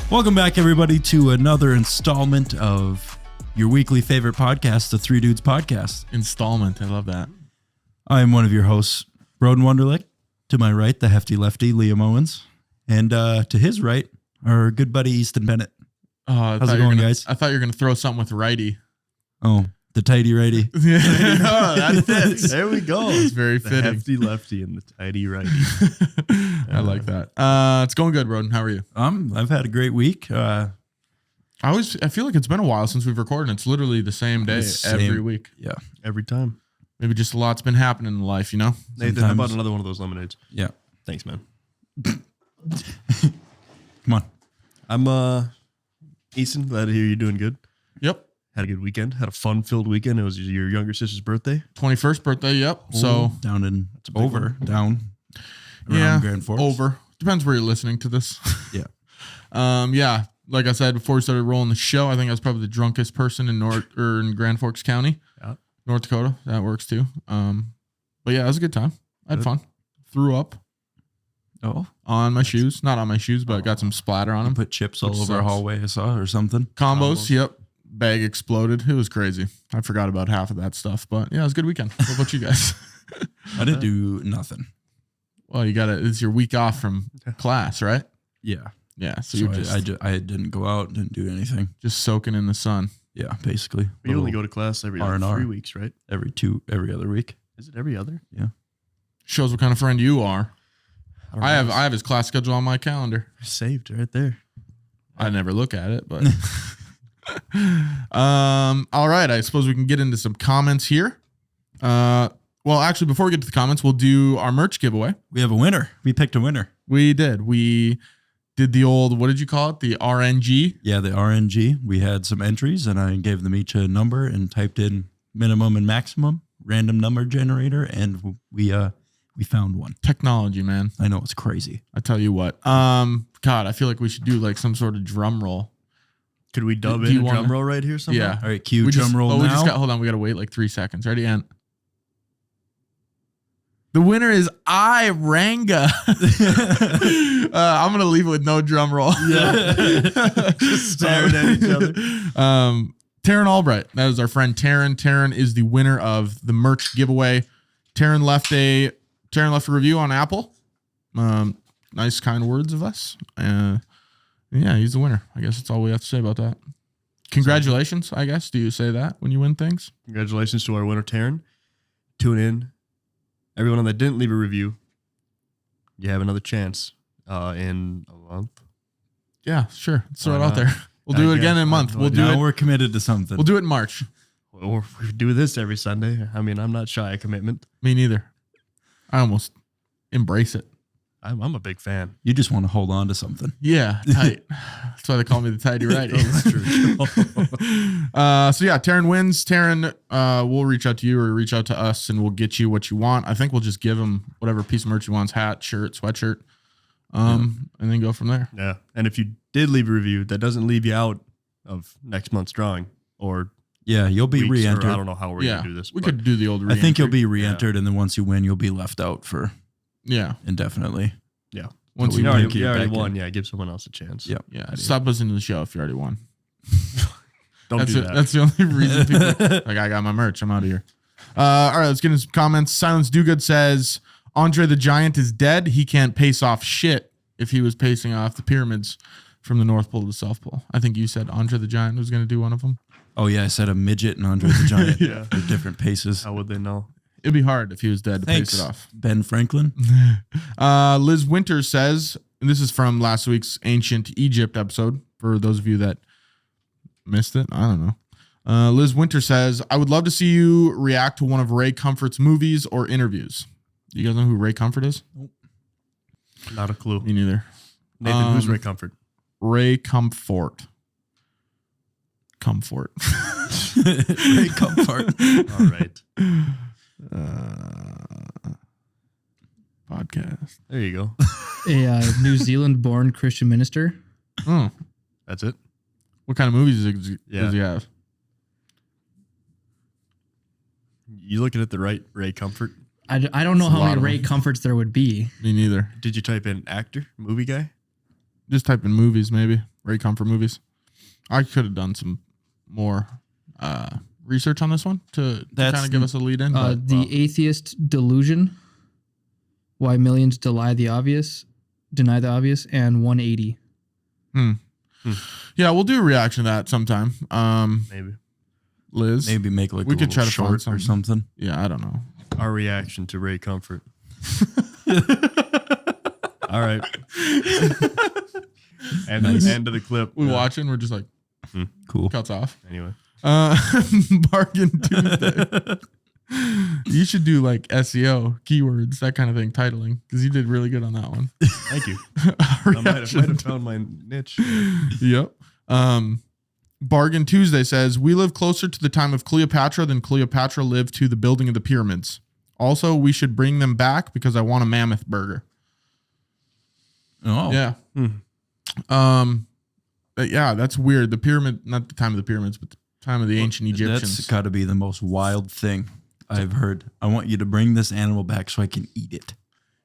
Welcome back, everybody, to another installment of your weekly favorite podcast, the Three Dudes Podcast. Installment. I love that. I am one of your hosts, Broden Wonderlick. To my right, the hefty lefty, Liam Owens. And to his right, our good buddy, Easton Bennett. How's it going, guys? I thought you were going to throw something with righty. Oh, the tighty righty. Yeah, that fits. There we go. It's very the fitting. hefty lefty and the tidy righty. I like that. It's going good, Broden. How are you? I've had a great week. I feel like it's been a while since we've recorded. It's literally the same day every week. Yeah. Every time. Maybe just a lot's been happening in life, you know? Nathan, how about another one of those lemonades? Yeah. Thanks, man. Come on. I'm Easton. Glad to hear you're doing good. Yep. Had a good weekend. Had a fun-filled weekend. It was your younger sister's birthday. 21st birthday, yep. So down in one. down. Yeah, Grand Forks. over. Depends where you're listening to this. Yeah. Yeah. Like I said before we started rolling the show, I think I was probably the drunkest person in Grand Forks County, North Dakota. That works too. But yeah, it was a good time. I had fun. Threw up. Oh, on my shoes, not on my shoes, but got some splatter on them. Put chips all over our hallway, I saw, or something. Combos. Yep. Bag exploded. It was crazy. I forgot about half of that stuff, but yeah, it was a good weekend. What about you guys? I didn't do nothing. Well, it's your week off from class, right? Yeah. Yeah. So I didn't go out, didn't do anything. Just soaking in the sun. Yeah, basically. You only go to class every R&R. 3 weeks, right? Every other week. Is it every other? Yeah. Shows what kind of friend you are. I have his class schedule on my calendar. Saved right there. I never look at it, but all right. I suppose we can get into some comments here. Well, actually, before we get to the comments, we'll do our merch giveaway. We have a winner. We picked a winner. We did. We did the old, what did you call it? The RNG? Yeah, the RNG. We had some entries, and I gave them each a number and typed in minimum and maximum, random number generator, and we found one. Technology, man. I know, it's crazy. I tell you what. God, I feel like we should do like some sort of drum roll. Could we dub in a drum roll right here somewhere? Yeah. All right, cue drum roll now. Hold on, we got to wait like 3 seconds. Ready? And the winner is Ranga. I'm going to leave it with no drum roll. Yeah. Just staring at each other. Taryn Albright. That is our friend Taryn. Taryn is the winner of the merch giveaway. Taryn left a review on Apple. Nice, kind words of us. Yeah, he's the winner. I guess that's all we have to say about that. Congratulations, I guess. Do you say that when you win things? Congratulations to our winner, Taryn. Tune in. Everyone that didn't leave a review, you have another chance in a month. Yeah, sure. Let's throw it out there. We'll do it again in a month. We're committed to something. We'll do it in March. Or we do this every Sunday. I mean, I'm not shy of commitment. Me neither. I almost embrace it. I'm a big fan. You just want to hold on to something. Yeah, tight. That's why they call me the tighty righty. That's true. So yeah, Taryn wins. Taryn, we'll reach out to you or reach out to us, and we'll get you what you want. I think we'll just give him whatever piece of merch he wants: hat, shirt, sweatshirt, and then go from there. Yeah, and if you did leave a review, that doesn't leave you out of next month's drawing or. Yeah, you'll be re-entered. I don't know how we're going to do this. We could do the old re-entry. I think you'll be re-entered, and then once you win, you'll be left out for indefinitely. Yeah. Once you already won, yeah, give someone else a chance. Yep. Yeah. Stop listening to the show if you already won. Don't do that. That's the only reason people like, I got my merch. I'm out of here. All right, let's get into some comments. Silence Do Good says, Andre the Giant is dead. He can't pace off shit if he was pacing off the pyramids from the North Pole to the South Pole. I think you said Andre the Giant was going to do one of them. Oh, yeah, I said a midget and Andre the Giant. Yeah. They're different paces. How would they know? It'd be hard if he was dead to pace it off. Ben Franklin. Liz Winter says, and this is from last week's Ancient Egypt episode, for those of you that missed it. I don't know. Liz Winter says, I would love to see you react to one of Ray Comfort's movies or interviews. You guys know who Ray Comfort is? Nope. Not a clue. Me neither. Nathan, who's Ray Comfort? Ray Comfort. Comfort. Ray Comfort. All right. Podcast. There you go. A New Zealand-born Christian minister. Oh, That's it. what kind of movies does he have? You looking at the right Ray Comfort? I don't know That's a how lot many of Ray them. Comforts there would be. Me neither. Did you type in actor, movie guy? Just type in movies, maybe. Ray Comfort movies. I could have done some more research on this one to kind of give us a lead in. The Atheist Delusion. Why Millions Deny the Obvious, and 180. Yeah, we'll do a reaction to that sometime. Maybe. Liz, Maybe make like we a could try to short find or something. Yeah, I don't know. Our reaction to Ray Comfort. All right. And Nice. the end of the clip. We watching. We're just like Cool. cuts off. Anyway. Bargain Tuesday. You should do like SEO, keywords, that kind of thing, titling, because you did really good on that one. Thank you. I might have found my niche. Yep. Bargain Tuesday says, we live closer to the time of Cleopatra than Cleopatra lived to the building of the pyramids. Also, we should bring them back because I want a mammoth burger. Oh. Yeah. But yeah, that's weird. The pyramid, not the time of the pyramids, but the time of the ancient Egyptians. That's got to be the most wild thing I've heard. I want you to bring this animal back so I can eat it.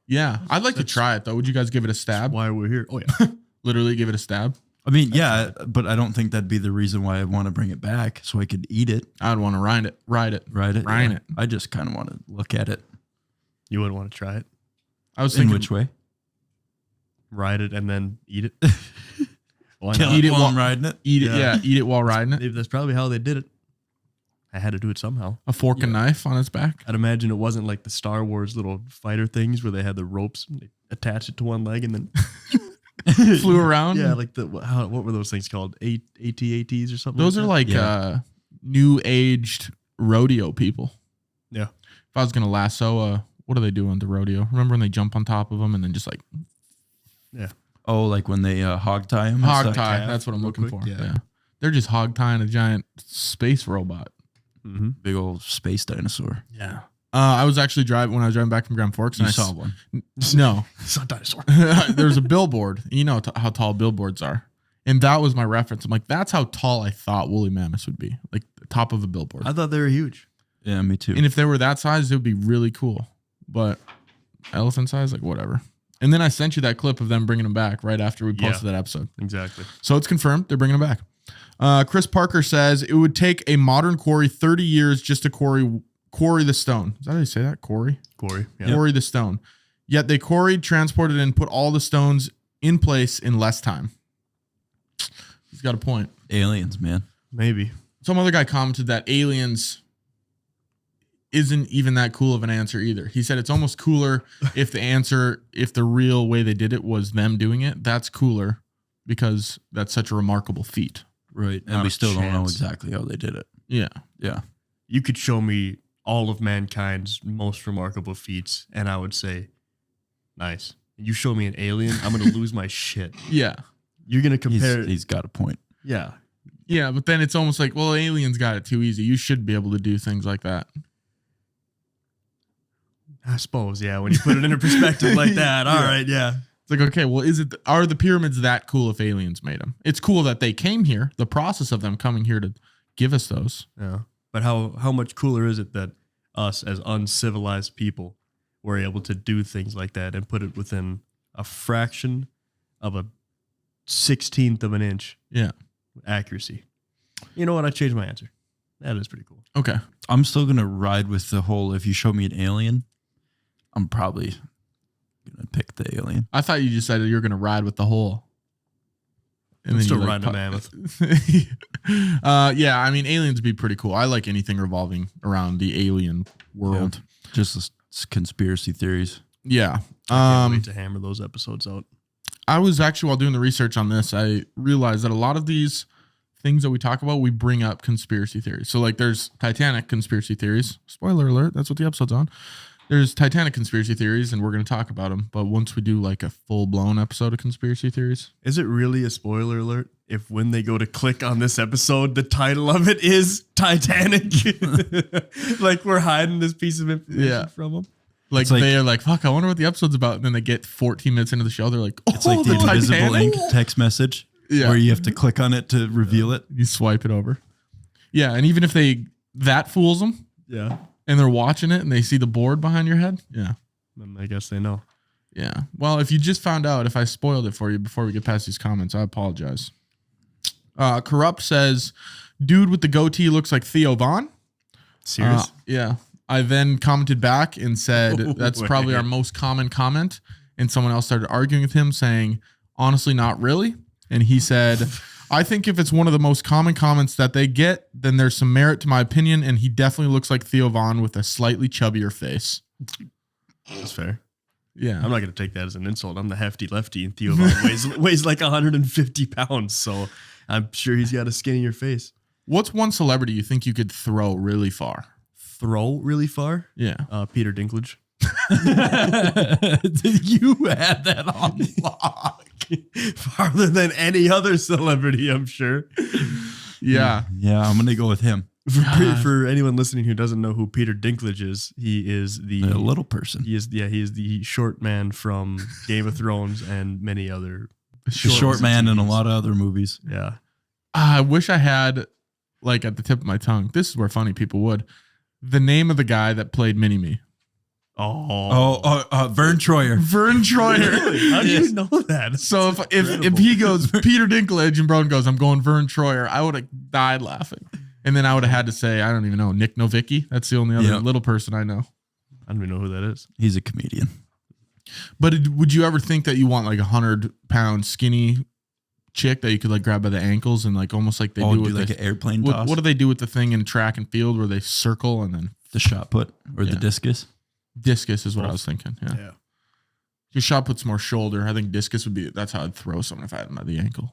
Yeah. I'd like to try it though. Would you guys give it a stab? Why we're here. Oh, yeah. Literally give it a stab? I mean, yeah, but I don't think that'd be the reason why I want to bring it back so I could eat it. I'd want to ride it. Ride it. Ride it. I just kind of want to look at it. You wouldn't want to try it? I was In thinking, which way? Ride it and then eat it? Why Kill not? Eat it it while while- I'm riding it. eat it. Yeah. Yeah. Eat it while riding it. Maybe that's probably how they did it. I had to do it somehow. A fork and knife on its back. I'd imagine it wasn't like the Star Wars little fighter things where they had the ropes and they attached it to one leg and then Flew around. yeah, like what were those things called? AT-ATs or something? Those are like Yeah. new aged rodeo people. Yeah. If I was gonna lasso, what do they do on the rodeo? Remember when they jump on top of them and then just like Oh, like when they hog tie them? hog tie? calf That's what I'm real looking quick, for. yeah. Yeah. They're just hog tying a giant space robot. Mm-hmm. Big old space dinosaur. Yeah. I was actually when I was driving back from Grand Forks, and You I saw one. No, It's not a dinosaur. there was a billboard. You know how tall billboards are, and that was my reference. I'm like, that's how tall I thought woolly mammoths would be, like the top of a billboard. I thought they were huge. Yeah, me too. And if they were that size, it would be really cool. But elephant size, like whatever. And then I sent you that clip of them bringing them back right after we posted that episode. Exactly. So it's confirmed they're bringing them back. Chris Parker says it would take a modern quarry 30 years just to quarry the stone. Is that how you say that? Quarry? Corey. Yeah. Quarry the stone. Yet they quarried, transported, and put all the stones in place in less time. He's got a point. Aliens, man. Maybe. Some other guy commented that aliens isn't even that cool of an answer either. He said it's almost cooler if the real way they did it was them doing it. That's cooler because that's such a remarkable feat. Right. And Not we a still don't know chance. exactly how they did it. Yeah. Yeah. You could show me all of mankind's most remarkable feats, and I would say, nice. You show me an alien, I'm going to lose my shit. Yeah. You're going to compare. He's got a point. Yeah. Yeah. But then it's almost like, well, aliens got it too easy. You should be able to do things like that. I suppose, yeah. When you put it in a perspective like that. All right, yeah. It's like, okay, well, are the pyramids that cool if aliens made them? It's cool that they came here, the process of them coming here to give us those. Yeah. But how much cooler is it that us as uncivilized people were able to do things like that and put it within a fraction of a 16th of an inch Yeah. accuracy? You know what? I changed my answer. That is pretty cool. Okay. I'm still going to ride with the whole, if you show me an alien, I'm probably going to pick the alien. I thought you just said you're going to ride with the hole. I'm still you, riding a mammoth. Yeah, I mean, aliens would be pretty cool. I like anything revolving around the alien world. Just conspiracy theories. Yeah. I can't wait to hammer those episodes out. I was actually, while doing the research on this, I realized that a lot of these things that we talk about, we bring up conspiracy theories. So like there's Titanic conspiracy theories. Spoiler alert, that's what the episode's on. There's Titanic conspiracy theories, and we're going to talk about them. But once we do like a full-blown episode of conspiracy theories. Is it really a spoiler alert if when they go to click on this episode, the title of it is Titanic? Like we're hiding this piece of information from them? Like they're like, fuck, I wonder what the episode's about. And then they get 14 minutes into the show. They're like, oh, It's like the invisible ink text message where you have to click on it to reveal it. You swipe it over. Yeah, and even if that fools them, Yeah. and they're watching it and they see the board behind your head, yeah. Then I guess they know. Yeah. Well, if you just found out, if I spoiled it for you before we get past these comments, I apologize. Corrupt says, dude with the goatee looks like Theo Vaughn. Serious? Yeah. I then commented back and said, that's probably our most common comment. And someone else started arguing with him saying, honestly, not really. And he said, I think if it's one of the most common comments that they get, then there's some merit to my opinion. And he definitely looks like Theo Vaughn with a slightly chubbier face. That's fair. Yeah. I'm not going to take that as an insult. I'm the hefty lefty, and Theo Vaughn weighs like 150 pounds. So I'm sure he's got a skinnier face. What's one celebrity you think you could throw really far? Throw really far? Yeah. Peter Dinklage. You had that on lock. Farther than any other celebrity, I'm sure. Yeah. Yeah, I'm going to go with him. For anyone listening who doesn't know who Peter Dinklage is, he is the little person. He is the short man from Game of Thrones and many other Short man in a lot of other movies. Yeah. I wish I had, like, at the tip of my tongue, this is where funny people would, the name of the guy that played Mini-Me. Vern Troyer. Vern Troyer. Really? How do you know that? So if he goes Peter Dinklage and Broden goes, I'm going Vern Troyer, I would have died laughing. And then I would have had to say, I don't even know, Nick Novicki. That's the only other little person I know. I don't even know who that is. He's a comedian. But would you ever think that you want like 100-pound skinny chick that you could like grab by the ankles and like almost like they do with like an airplane toss? What do they do with the thing in track and field where they circle and then The shot put or the discus? Discus is what I was thinking. Yeah. Your shot put's more shoulder. I think discus would be, that's how I'd throw someone if I had them by the ankle.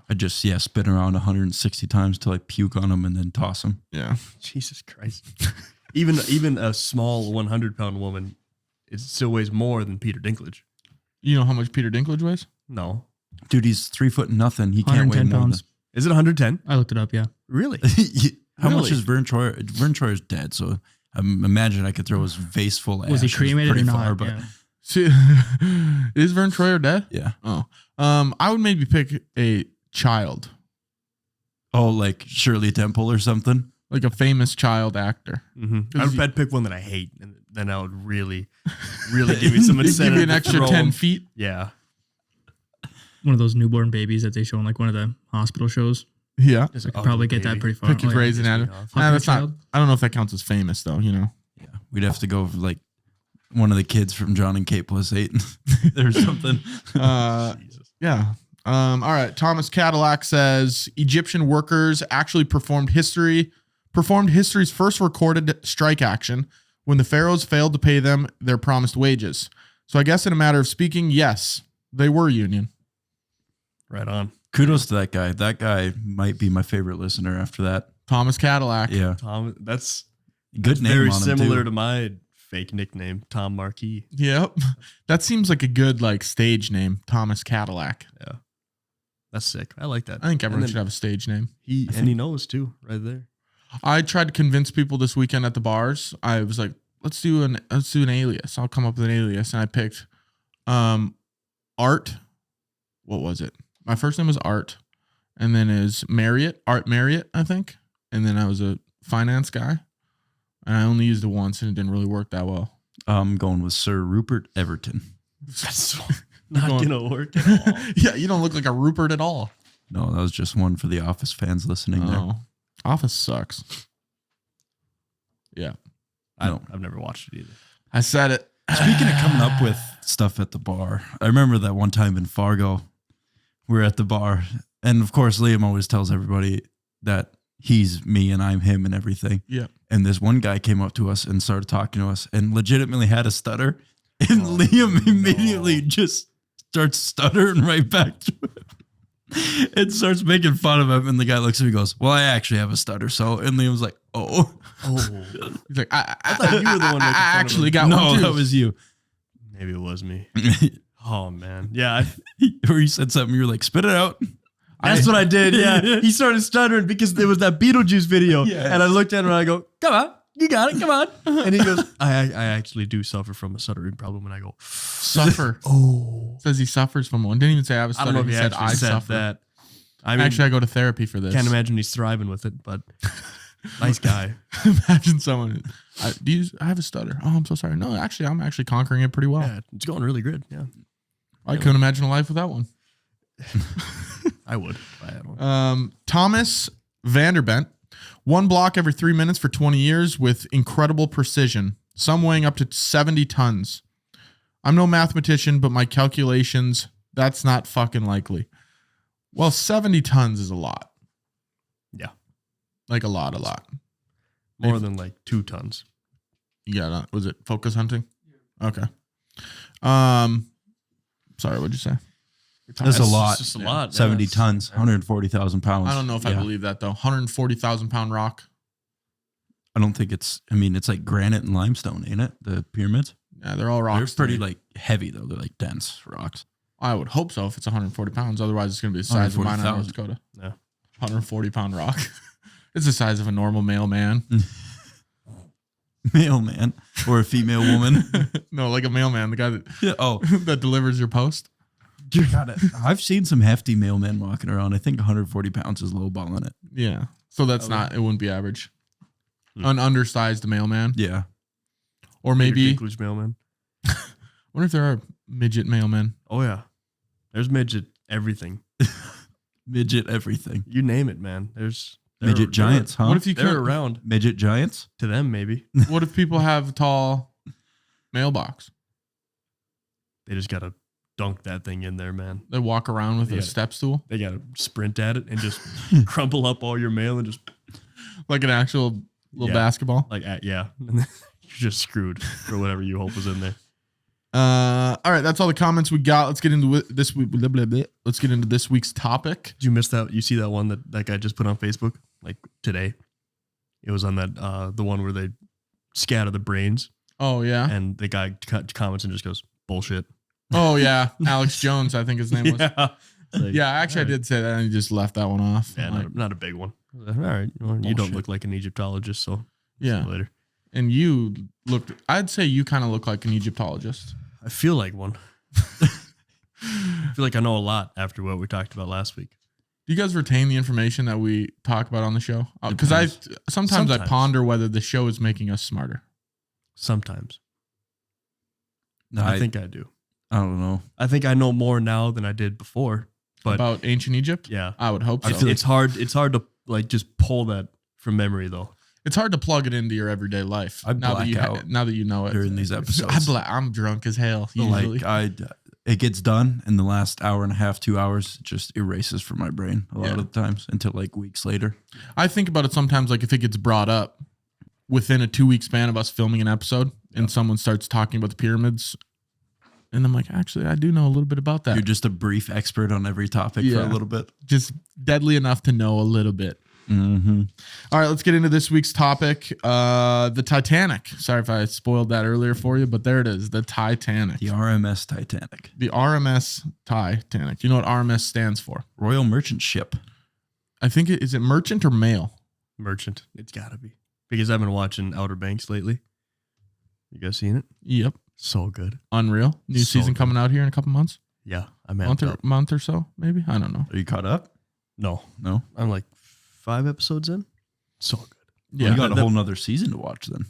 I just, spin around 160 times till I puke on them and then toss them. Yeah. Jesus Christ. Even a small 100-pound woman, it still weighs more than Peter Dinklage. You know how much Peter Dinklage weighs? No. Dude, he's 3 foot nothing. He can't weigh 110 more pounds. Is it 110? I looked it up, yeah. Really? How much Really? is Vern Troyer? Vern Troyer's dead, so I imagine I could throw his vase full of Was he ashes cremated or pretty not? far, but Yeah. See, is Vern Troyer dead? yeah. Oh. I would maybe pick a child, Oh, like Shirley Temple or something? like a famous child actor. Mm-hmm. I'd pick one that I hate, and then that would really give me some Give incentive. you an to extra throw 10 him. feet. Yeah. One of those newborn babies that they show in like one of the hospital shows. Yeah. Just I could probably get that pretty far. Pick his raising at it. off. Nah, that's not, Child? I don't know if that counts as famous though, you know. Yeah. We'd have to go for like one of the kids from John and Kate plus 8 or something. Jesus. Yeah. All right. Thomas Cadillac says Egyptian workers actually performed history's first recorded strike action when the pharaohs failed to pay them their promised wages. So I guess in a matter of speaking, yes, they were union. Right on. Kudos to that guy. That guy might be my favorite listener after that. Thomas Cadillac. Yeah. Tom, that's Good name very on him, similar too. to my fake nickname, Tom Marquis. Yep. That seems like a good like stage name, Thomas Cadillac. Yeah. That's sick. I like that. I think everyone And should then have a stage name. he knows too, right there. I tried to convince people this weekend at the bars. I was like, let's do an alias. I'll come up with an alias. And I picked Art. What was it? My first name was Art. And then is Marriott, Art Marriott, I think. And then I was a finance guy. And I only used it once and it didn't really work that well. I'm going with Sir Rupert Everton. That's not gonna work at all. Yeah, you don't look like a Rupert at all. No, that was just one for the Office fans listening there. Oh, Office sucks. Yeah. I've never watched it either. I said it. Speaking of coming up with stuff at the bar, I remember that one time in Fargo, we were at the bar, and of course, Liam always tells everybody that he's me and I'm him and everything. Yeah. And this one guy came up to us and started talking to us and legitimately had a stutter. And Liam immediately just starts stuttering right back to him and starts making fun of him. And the guy looks at me and goes, well, I actually have a stutter. So, and Liam was like, oh. He's like, I thought you were the one making fun of actually him. got one No, too. that was you. Maybe it was me. Oh man. Yeah. Or you said something, you were like, spit it out. That's what I did. Yeah. He started stuttering because there was that Beetlejuice video. Yes. And I looked at him and I go, come on, you got it. Come on. And he goes, I actually do suffer from a stuttering problem. And I go, Suffer. oh. Says he suffers from one. Didn't even say I have a I don't stutter. know if He he said actually I said suffer. that. I mean, Actually, I go to therapy for this. can't imagine he's thriving with it, but nice guy. Imagine someone. I have a stutter. Oh, I'm so sorry. No, actually, I'm actually conquering it pretty well. Yeah, it's going really good. Yeah. I couldn't imagine a life without one. I would if I had one. Thomas Vanderbent, 1 block every 3 minutes for 20 years with incredible precision, some weighing up to 70 tons. I'm no mathematician, but my calculations, that's not fucking likely. Well, 70 tons is a lot. Yeah. Like a lot. More than like 2 tons. You got was it focus hunting? Okay. Sorry, what'd you say? That's a lot. It's just a lot. 70 Yeah. tons, 140,000 pounds. I don't know if I believe that though. 140,000 pound rock. I don't think it's like granite and limestone, ain't it? The pyramids? Yeah, they're all rocks. They're pretty like heavy though. They're like dense rocks. I would hope so if it's 140 pounds. Otherwise, it's going to be the size of mine in North 140,000. Dakota. Yeah. 140 pound rock. It's the size of a normal male man. Male man or a female woman. No, like a mailman, the guy that Yeah, oh, that delivers your post. got it. I've seen some hefty mailmen walking around. I think 140 pounds is lowballing it. Yeah. So that's not, it wouldn't be average. An undersized mailman. Yeah. Or maybe, Peter Dinklage mailman. what if there are midget mailmen? Oh yeah, there's midget everything. Midget everything. You name it, man. Midget giants, huh? What if you They're could, around Midget giants? to them? Maybe what if people have a tall mailbox? they just gotta dunk that thing in there, man. They walk around with Yeah. a step stool They gotta sprint at it and just crumple up all your mail and just like an actual little Yeah. basketball. like yeah, and then you're just screwed for whatever you hope was in there. All right, that's all the comments we got. Let's get into this week. Let's get into this week's topic. Did you miss that? You see that one that guy just put on Facebook like today? It was on that the one where they scatter the brains, Oh yeah. and the guy comments and just goes bullshit. Oh yeah. Alex Jones, I think his name was. Yeah, It's like, Yeah, actually, I did say that, and he just left that one off. yeah, Like, not a big one. All right, well, you don't Bullshit. look like an Egyptologist, so see yeah, you later. and you looked. I'd say you kind of look like an Egyptologist. I feel like one. I feel like I know a lot after what we talked about last week. Do you guys retain the information that we talk about on the show? Because I sometimes I Sometimes. ponder whether the show is making us smarter. Sometimes No, I think I do. I don't know. I think I know more now than I did before. But About ancient Egypt, yeah, I would hope so. it's hard. It's hard to like just pull that from memory though. It's hard to plug it into your everyday life. I now that you black out now that you know it during these episodes. I'm drunk as hell usually. Like it gets done in the last hour and a half, 2 hours, it just erases from my brain a lot Yeah. of the times until like weeks later. I think about it sometimes, like if it gets brought up within a 2-week span of us filming an episode, and someone starts talking about the pyramids, and I'm like, actually, I do know a little bit about that. You're just a brief expert on every topic for Yeah. a little bit. Just deadly enough to know a little bit. Mm-hmm. All right, let's get into this week's topic. The Titanic. Sorry if I spoiled that earlier for you, but there it is. The Titanic. The RMS Titanic. The RMS Titanic. You know what RMS stands for? Royal Merchant Ship. I think is it merchant or mail? Merchant. It's gotta be because I've been watching Outer Banks lately. You guys seen it? Yep. So good. Unreal. New So season good. coming out here in a couple months. Yeah, I'm amped up. Month or so, maybe. I don't know. Are you caught up? No, No? I'm like 5 episodes in. So good. Yeah. You got a that- whole nother season to watch then.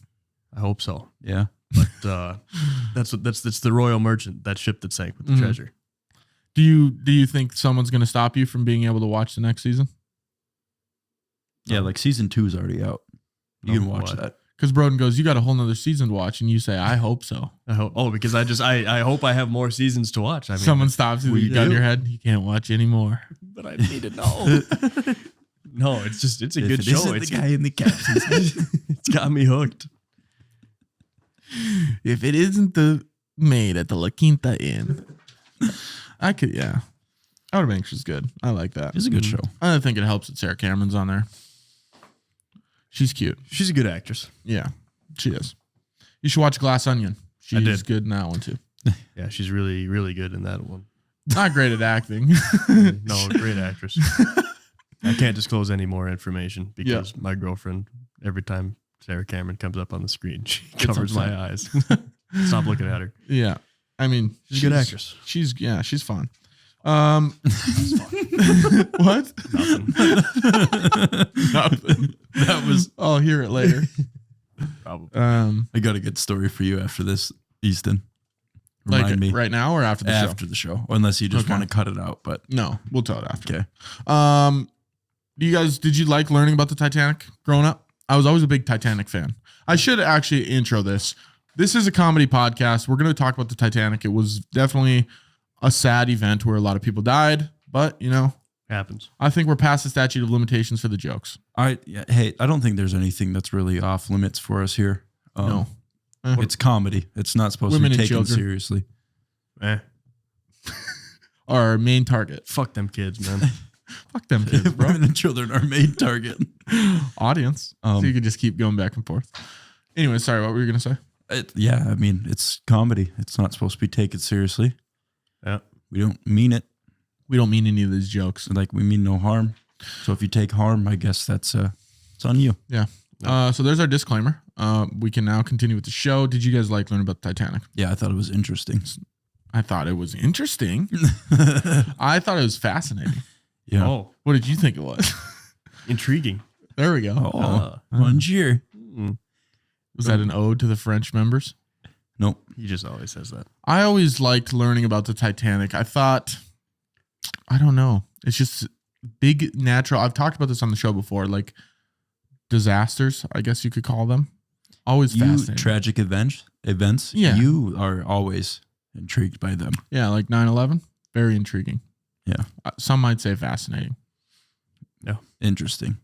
I hope so. Yeah. But that's the Royal Merchant, that ship that sank with the Mhm. treasure. Do you think someone's going to stop you from being able to watch the next season? Yeah, like season 2 is already out. You No, can watch what? that. Because Broden goes, you got a whole nother season to watch, and you say, I hope so. I hope. Oh, because I hope I have more seasons to watch. I mean, Someone stops you, we you got in do. your head, you can't watch anymore. but I need to know. No, it's a If good it show. isn't It's the guy in the captain's it's got me hooked. If it isn't the maid at the La Quinta Inn, I could, yeah. Outer Banks is good. I like that. It's a good show. I think it helps that Sarah Cameron's on there. She's cute. She's a good actress. Yeah, she is. You should watch Glass Onion. She's did. good in that one too. Yeah, she's really, really good in that one. Not great at acting. No, great actress. I can't disclose any more information because my girlfriend, every time Sarah Cameron comes up on the screen, she covers my eyes. Stop looking at her. Yeah, I mean, She's a good actress. She's fun. What? Nothing. Nothing. That was. I'll hear it later. Probably. I got a good story for you after this, Easton. Remind me right now or after the show? after the show, unless you just Okay. want to cut it out. But No, we'll tell it after. okay. Did you like learning about the Titanic growing up? I was always a big Titanic fan. I should actually intro this. This is a comedy podcast. We're going to talk about the Titanic. It was definitely a sad event where a lot of people died, but Happens. I think we're past the statute of limitations for the jokes. Hey, I don't think there's anything that's really off limits for us here. No. It's comedy. It's not supposed Women to be and taken children. seriously. Our main target. Fuck them kids, man. Fuck them kids, bro. Women and children are main target. Audience. So you could just keep going back and forth. Anyway, sorry, what were you going to say? Yeah, I mean, it's comedy. It's not supposed to be taken seriously. Yeah. We don't mean it. We don't mean any of these jokes. Like, we mean no harm. So if you take harm, I guess that's it's on you. Yeah. So there's our disclaimer. We can now continue with the show. Did you guys like learning about the Titanic? Yeah, I thought it was interesting. I thought it was interesting. I thought it was fascinating. Yeah. Oh, What did you think it was? intriguing. There we go. Oh, bonjour. Was that an ode to the French members? Nope. He just always says that. I always liked learning about the Titanic. I thought, I don't know. It's just big natural. I've talked about this on the show before, like disasters, I guess you could call them. Always You fascinating. tragic events. Yeah. You are always intrigued by them. Yeah, like 9/11. Very intriguing. Yeah. Some might say fascinating. Interesting.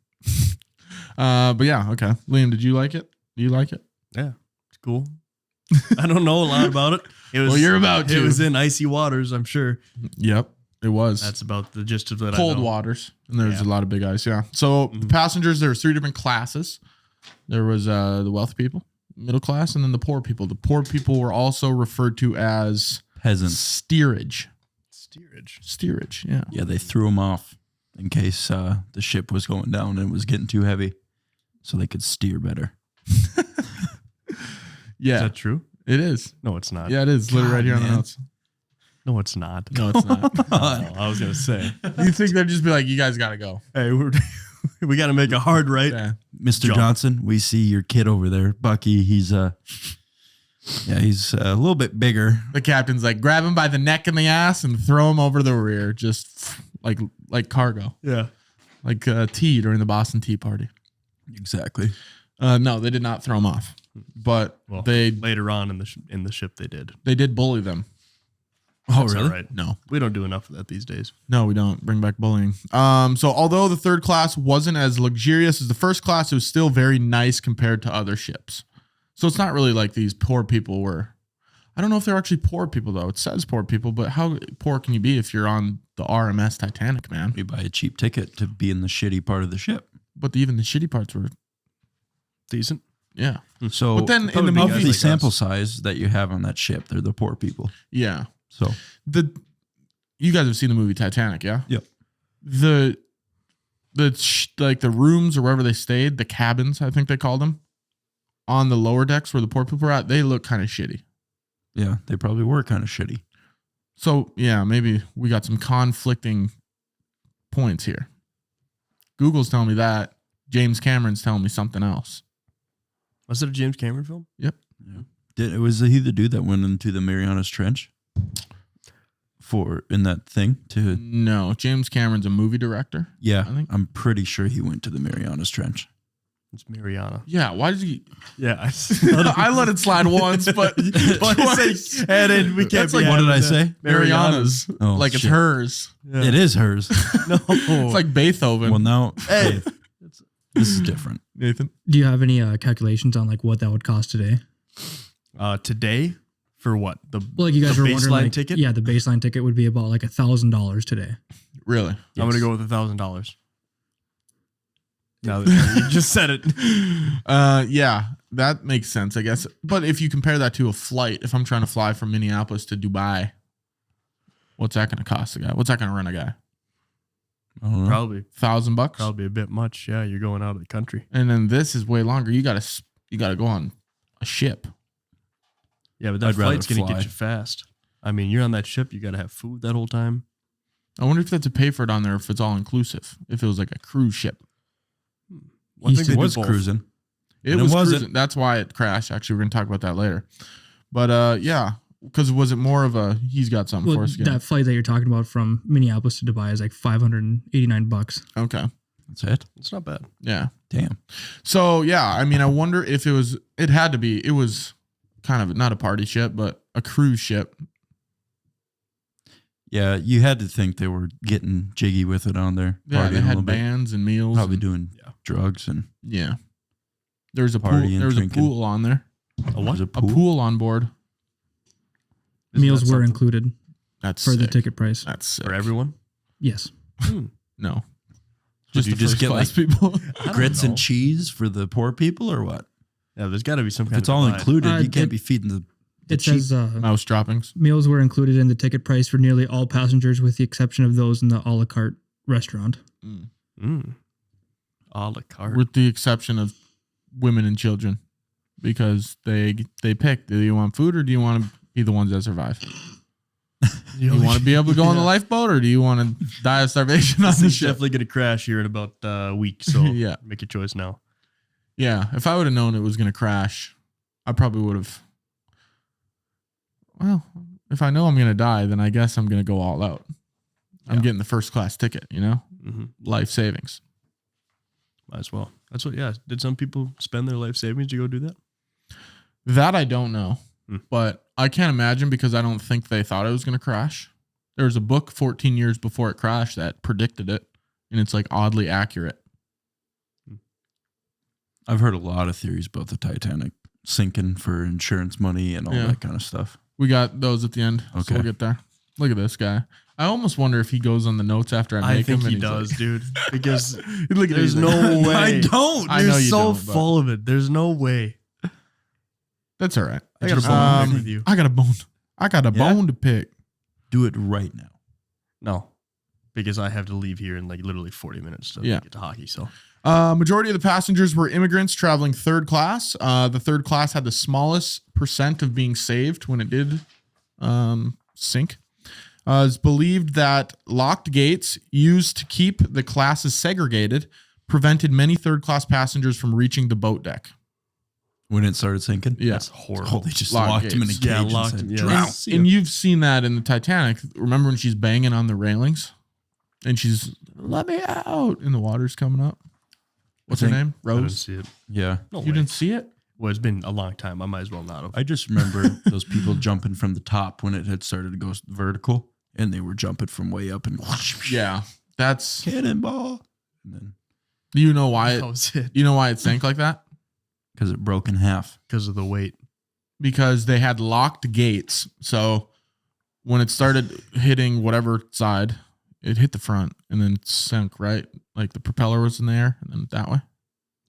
But yeah, okay. Liam, did you like it? Do you like it? Yeah, it's cool. I don't know a lot about it. It was. Well, you're about It to. was in icy waters, I'm sure. Yep, it was. That's about the gist of that. Cold I know. waters, and there's Yeah. a lot of big ice. Yeah. So the Mhm. passengers, there was 3 different classes. There was the wealthy people, middle class, and then the poor people. The poor people were also referred to as Peasants. steerage. Steerage. Steerage. Yeah. Yeah, they threw them off in case the ship was going down and it was getting too heavy, so they could steer better. Yeah. Is that true? It is. No, it's not. Yeah, it is. Literally right God, here on the man. notes. No, it's not. No, it's not. Oh, I was gonna say. You think they'd just be like, you guys got to go? Hey, we got to make a hard right. Yeah. Mr. Jump. Johnson, we see your kid over there, Bucky. He's he's a little bit bigger. The captain's like, grab him by the neck and the ass and throw him over the rear, just like cargo, Yeah. like tea during the Boston Tea Party. Exactly. No, they did not throw him off, but Well, they later on in the ship they did. did bully them. Oh, That's really? all right. No, We don't do enough of that these days. no, we don't bring back bullying. So although the third class wasn't as luxurious as the first class, it was still very nice compared to other ships. So it's not really like these poor people were. I don't know if they're actually poor people though. It says poor people, but how poor can you be if you're on the RMS Titanic, man? We buy a cheap ticket to be in the shitty part of the ship. But even the shitty parts were, Decent. yeah, So, But then in the Probably of movie, the like sample us. size that you have on that ship, they're the poor people. yeah. So, You guys have seen the movie Titanic, yeah? Yep. The like the rooms or wherever they stayed, the cabins, I think they called them, on the lower decks where the poor people were at, they look kind of shitty. yeah, they probably were kind of shitty. So yeah, maybe we got some conflicting points here. Google's telling me that. James Cameron's telling me something else. Was it a James Cameron film? Was he the dude that went into the Marianas Trench in that thing? No, James Cameron's a movie director. Yeah, I think- I'm pretty sure he went to the Marianas Trench. It's Mariana. Yeah, why did he? Yeah, I let it slide once, but twice. And then we can't That's be like- What did having I that. say? Mariana's, Oh, like it's shit. hers. Yeah. It is hers. No. It's like Beethoven. Well, now Hey. this is different. Nathan. Do you have any calculations on like what that would cost today? Today for what? The Well, like you guys the were wondering, baseline like, ticket? Yeah, the baseline ticket would be about like $1,000 today. Really? I'm gonna go with $1,000. Now that you just said it. Yeah, that makes sense, I guess. But if you compare that to a flight, if I'm trying to fly from Minneapolis to Dubai, what's that going to cost a guy? What's that going to run a guy? I don't know. Probably $1,000? a bit much. Yeah, you're going out of the country. And then this is way longer. You got to go on a ship. Yeah, but that I'd rather flight's gonna fly. get you fast. I mean, you're on that ship. You got to have food that whole time. I wonder if that's a pay for it on there, if it's all inclusive, if it was like a cruise ship. Well, I think It they do was both. cruising. It And it was wasn't. cruising. That's why it crashed. Actually, we're going to talk about that later. But yeah, Because was it more of a he's got something for us? That flight that you're talking about from Minneapolis to Dubai is like $589. Okay. That's it. It's not bad. Yeah. Damn. So yeah, I mean, I wonder if it was kind of not a party ship, but a cruise ship. Yeah, you had to think they were getting jiggy with it on there. Yeah, they partying a little had bit. bands and meals. Probably and, doing drugs and Yeah. There's a pool. Partying, There was drinking. a pool on there. A what? There's A pool on board. Isn't Meals that were something included That's for the sick. ticket price. That's sick. for everyone. Yes. No. Did Just you the just first get, class people. I don't grits know. and cheese for the poor people or what? Yeah, there's got to be some If kind it's of all divide. included, you can't be feeding the It cheap- says Mouse droppings. meals were included in the ticket price for nearly all passengers with the exception of those in the a la carte restaurant. Mm. A la carte. With the exception of women and children. Because they pick, do you want food or do you want to be the ones that survive? Do you want to be able to go on the lifeboat or do you want to die of starvation on This the is ship? definitely going to crash here in about a week, so Yeah. make your choice now. Yeah, if I would have known it was going to crash, I probably would have. Well, if I know I'm going to die, then I guess I'm going to go all out. I'm Yeah. getting the first class ticket, Mm-hmm. life savings. Might as well. That's what. Yeah. Did some people spend their life savings to go do that? That I don't know, Hmm. but I can't imagine because I don't think they thought it was going to crash. There was a book 14 years before it crashed that predicted it, and it's like oddly accurate. I've heard a lot of theories about the Titanic sinking for insurance money and all Yeah. that kind of stuff. We got those at the end, so Okay. we'll get there. Look at this guy. I almost wonder if he goes on the notes after I I make think him. he and he's does, like- dude. Because Look at there's these no things. way. I don't. I You're know you so don't, but- full of it. There's no way. That's all right. I got a just- bone to pick with you. I got a bone. I got a Yeah? bone to pick. Do it right now. No, because I have to leave here in like literally 40 minutes to Yeah. get to hockey. So Majority of the passengers were immigrants traveling third class. The third class had the smallest percent of being saved when it did sink. It's believed that locked gates used to keep the classes segregated prevented many third class passengers from reaching the boat deck. When it started sinking? Yeah. that's horrible. Oh, they just Lock locked him in a gates. cage Yeah, and locked said, him, yeah. drown. And you've seen that in the Titanic. Remember when she's banging on the railings and she's, let me out, and the water's coming up? What's her think- name? I didn't Rose? see it. Yeah. No You way. didn't see it? Well, it's been a long time. I might as well not have. I just remember those people jumping from the top when it had started to go vertical and they were jumping from way up and Yeah. That's, cannonball. And then you know why That was it. you know why it sank like that? because it broke in half. Because of the weight. Because they had locked gates. So when it started hitting whatever side, it hit the front and then sank, right? Like the propeller was in the air and then that way.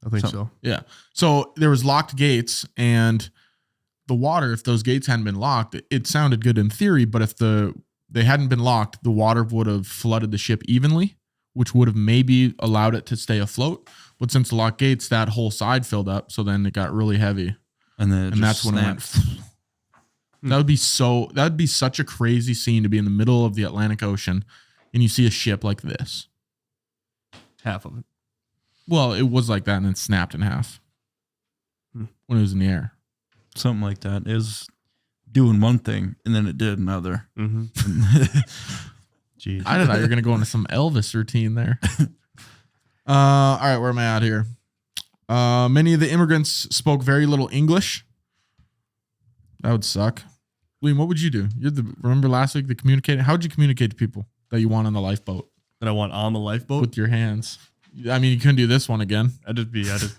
I think So- so. Yeah. So there was locked gates and the water, if those gates hadn't been locked, it sounded good in theory, but if they hadn't been locked, the water would have flooded the ship evenly, which would have maybe allowed it to stay afloat. But since the locked gates, that whole side filled up, so then it got really heavy. And then And that's when it went. That would be such a crazy scene to be in the middle of the Atlantic Ocean and you see a ship like this. Half of it. Well, it was like that and then snapped in half when it was in the air. something like that. It was doing one thing and then it did another. Mm-hmm. Jeez. I thought you were going to go into some Elvis routine there. All right, where am I at here? Many of the immigrants spoke very little English. That would suck. Liam, what would you do? Remember last week the communicating? How would you communicate to people that you want on the lifeboat That I want on the lifeboat. with your hands? I mean, you couldn't do this one again. I'd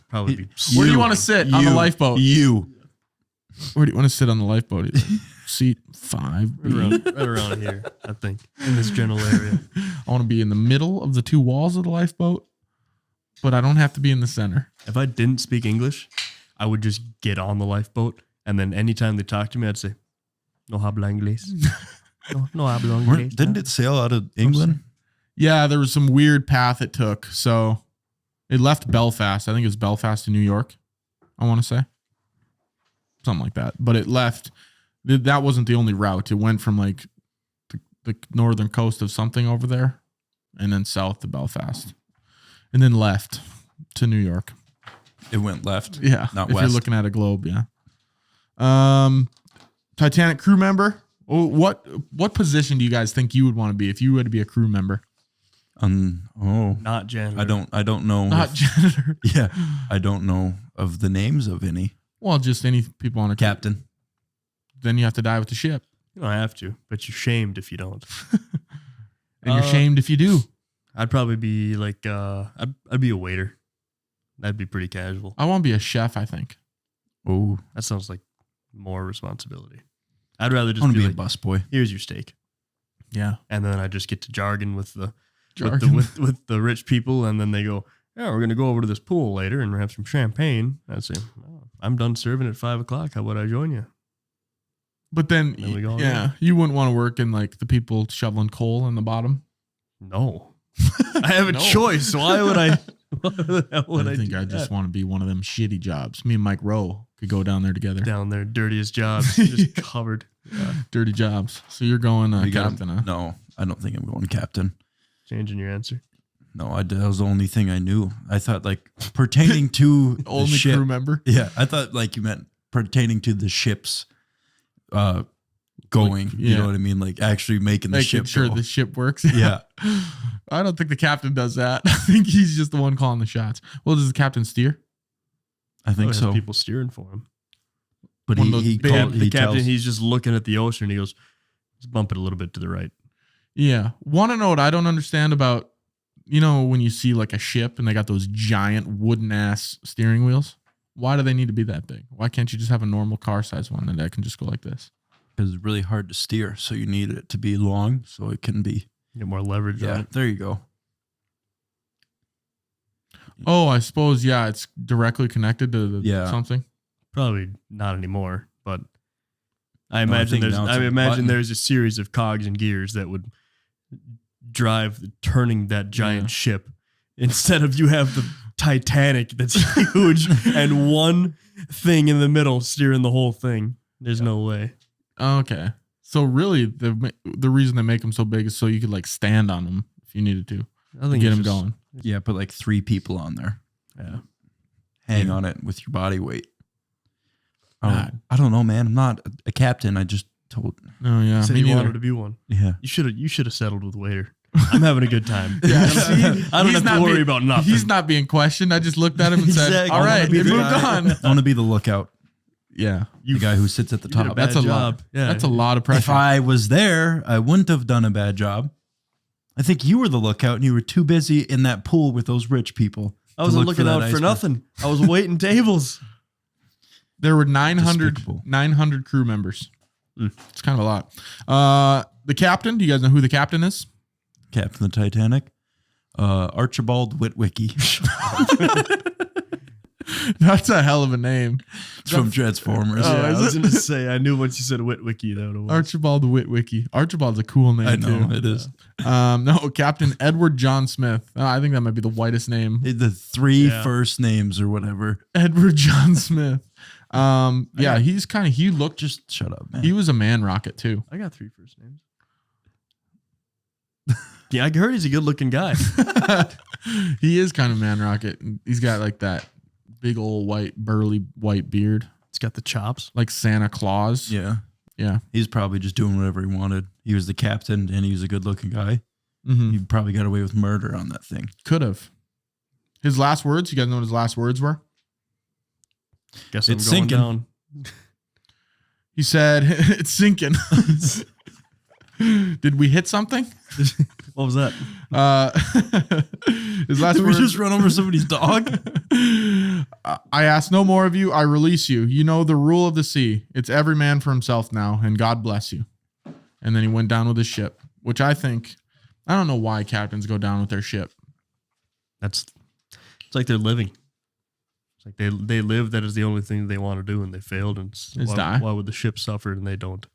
probably be. Where do you want to sit on the lifeboat? You. Where do you want to sit on the lifeboat? Seat 5B. right around here, I think, in this general area. I want to be in the middle of the two walls of the lifeboat, but I don't have to be in the center. If I didn't speak English, I would just get on the lifeboat, and then anytime they talk to me, I'd say, "No habla inglés." No habla inglés. Didn't it sail out of England? Yeah, there was some weird path it took. So it left Belfast. I think it was Belfast to New York, I want to say. Something like that. But it left. That wasn't the only route. It went from like the northern coast of something over there and then south to Belfast and then left to New York. It went left. Yeah. Not if west. you're looking at a globe, yeah. Titanic crew member. What position do you guys think you would want to be if you were to be a crew member? Not janitor. I don't know. Not janitor. Yeah, I don't know of the names of any. Well, just any people on a Captain. Then you have to die with the ship, You don't have to, but you're shamed if you don't. and you're shamed if you do. I'd probably be like, I'd be a waiter. That'd be pretty casual. I want to be a chef. I think. Oh, That sounds like more responsibility. I'd rather I just want to be be like, a busboy. here's your steak. Yeah. And then I just get to jargon with the Jargon. with the rich people, and then they go, yeah, we're gonna go over to this pool later and have some champagne. I'd say, oh, I'm done serving at 5 o'clock. How about I join you? But then, Then we go yeah, on. you wouldn't want to work in like the people shoveling coal in the bottom. No, I have a No. choice. Why would I? Why the hell would I think do I just that? want to be one of them shitty jobs. Me and Mike Rowe could go down there together. Down there, dirtiest jobs, just covered. Yeah. Dirty jobs. So you're going You got- captain, huh? No, I don't think I'm going captain. Changing your answer. No, that was the only thing I knew. I thought like pertaining to the Only ship. crew member. Yeah, I thought like you meant pertaining to the ship's going. You yeah. know what I mean? Like actually making the Making ship sure go. the ship works. Yeah. I don't think the captain does that. I think he's just the one calling the shots. Well, does the captain steer? I think Has so. People steering for him. But one of those he big- called, The he captain, tells, he's just looking at the ocean. And he goes, let's bump it a little bit to the right. Yeah. Want to know what I don't understand about, when you see like a ship and they got those giant wooden ass steering wheels? Why do they need to be that big? Why can't you just have a normal car size one that can just go like this? because it's really hard to steer, so you need it to be long, so it can be. Get more leverage on Yeah, it. there you go. Oh, I suppose, yeah, it's directly connected to Yeah. something. Probably not anymore, but I I imagine think now it's I a imagine button. there's a series of cogs and gears that would drive turning that giant Yeah. ship. Instead of you have the Titanic that's huge and one thing in the middle steering the whole thing. There's no way. Okay. So really, the reason they make them so big is so you could like stand on them if you needed to I think get it's them just- going. Yeah, put like 3 people on there. Yeah. Hang on it with your body weight. Oh, God. I don't know, man. I'm not a captain. I just told. Oh yeah, Said me you neither. wanted to be one. Yeah. You should have settled with waiter. I'm having a good time. Yeah, I don't he's have not to worry being- about nothing. He's not being questioned. I just looked at him and said, Exactly. "All I wanna right, be they the moved guy. on." I want to be the lookout. Yeah, The guy who sits at the You did a top. bad that's a job. lot. Yeah. That's a lot of If pressure. I was there, I wouldn't have done a bad job. I think you were the lookout and you were too busy in that pool with those rich people. I wasn't look for looking that out for iceberg. nothing. I was waiting tables. There were 900, Despicable. 900 crew members. Mm. It's kind of a lot. The captain. Do you guys know who the captain is? Captain of the Titanic. Archibald Witwicky. That's a hell of a name. It's from Transformers. Oh, Yeah, I is was it? going to say, I knew once you said Witwicky, that would have Archibald Witwicky. Archibald's a cool name I know too. it is. No, Captain Edward John Smith. I think that might be the whitest name. The 3 Yeah. first names or whatever. Edward John Smith. Yeah, he's kind of. He looked. Just shut up, man. He was a man rocket too. I got 3 first names. Yeah, I heard he's a good looking guy. He is kind of man rocket. He's got like that big old white burly white beard, He's got the chops. like Santa Claus. Yeah. Yeah. He's probably just doing whatever he wanted. He was the captain and he was a good looking guy. Mm-hmm. He probably got away with murder on that thing. Could have. His last words. You guys know what his last words were? Guess It's I'm going sinking. down. He said, "It's sinking." Did we hit something? What was that? His last Did we words. just run over somebody's dog? I ask no more of you. I release you. You know the rule of the sea. It's every man for himself now, and God bless you. And then he went down with his ship, which I don't know why captains go down with their ship. It's like they're living. It's like they live. That is the only thing they want to do, and they failed. And Is die. why would the ship suffer and they don't?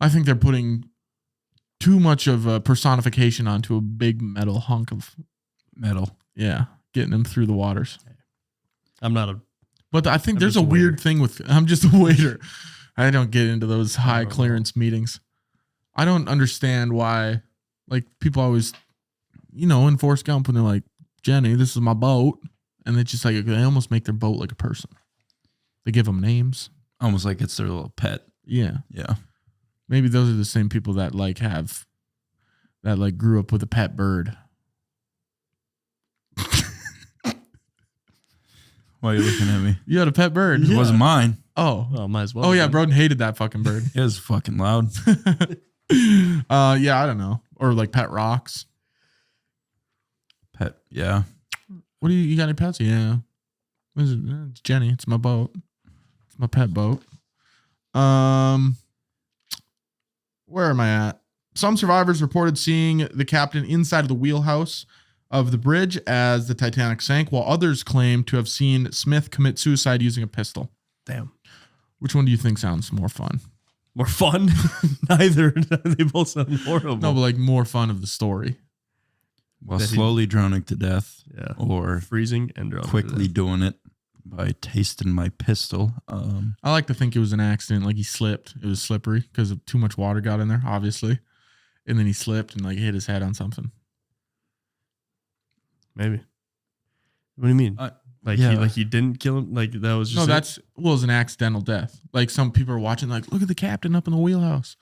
I think they're putting too much of a personification onto a big metal hunk of, Metal. yeah, getting them through the waters. I'm not a. But I think I'm there's just a a weird waiter. thing with, I'm just a waiter. I don't get into those high don't know. clearance meetings. I don't understand why, like, people always, in Forrest Gump, when they're like, Jenny, this is my boat. And it's just like, they almost make their boat like a person. They give them names. Almost like it's their little pet. Yeah. Yeah. Maybe those are the same people that grew up with a pet bird. Why are you looking at me? You had a pet bird. It wasn't mine. Oh. Oh, might as well. Oh yeah, be. Broden hated that fucking bird. It was fucking loud. Yeah, I don't know. Or like pet rocks. Pet. Yeah. What do you got any pets? Yeah. What is it? It's Jenny. It's my boat. It's my pet boat. Where am I at? Some survivors reported seeing the captain inside of the wheelhouse of the bridge as the Titanic sank, while others claim to have seen Smith commit suicide using a pistol. Damn. Which one do you think sounds more fun? More fun? Neither. They both sound horrible. No, but like more fun of the story. While That he- slowly drowning to death, Yeah. or Freezing and drowning. quickly doing it by tasting my pistol. I like to think it was an accident. Like he slipped. It was slippery because of too much water got in there, obviously. And then he slipped and like hit his head on something. Maybe. What do you mean? Yeah. He didn't kill him? Like that was just No, it? that's it was an accidental death. Like some people are watching, like, look at the captain up in the wheelhouse.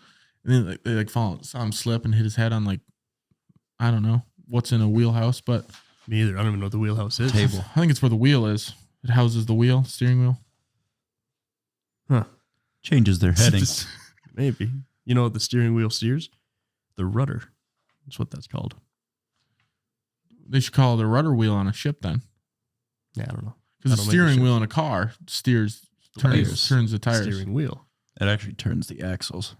And then like, they saw him slip and hit his head on like, I don't know what's in a wheelhouse, but Me either. I don't even know what the wheelhouse is. Table. I think it's where the wheel is. It houses the wheel, steering wheel. Huh. Changes their heading. Maybe. You know what the steering wheel steers? The rudder. That's what that's called. They should call it a rudder wheel on a ship then. Yeah, I don't know. Because the That'll make steering ship- wheel in a car turns the tires. Steering wheel. It actually turns the axles,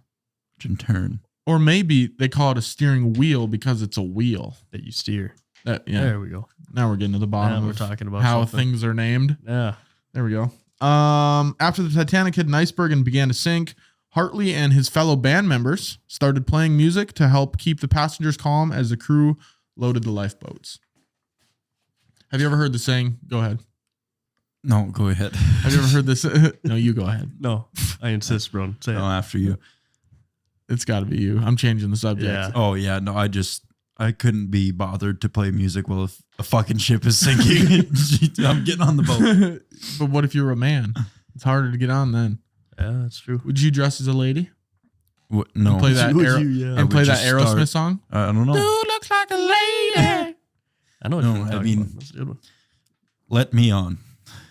which in turn. Or maybe they call it a steering wheel because it's a wheel. That you steer. Yeah. There we go. Now we're getting to the bottom Now we're of talking about how something. things are named. Yeah. There we go. After the Titanic hit an iceberg and began to sink, Hartley and his fellow band members started playing music to help keep the passengers calm as the crew loaded the lifeboats. Have you ever heard the saying? Go ahead. No, go ahead. Have you ever heard this? No, you go ahead. No, I insist, bro. Say No, it. after you. It's got to be you. I'm changing the subject. Yeah. Oh, yeah. No, I couldn't be bothered to play music while a fucking ship is sinking. I'm getting on the boat. But what if you're a man? It's harder to get on then. Yeah, that's true. Would you dress as a lady? What? No. Play that Would Aero- you, yeah. I and play would that just Aerosmith start- song? I don't know. Dude looks like a lady. I know what No, you're I talking mean- about. That's a good one. Let me on.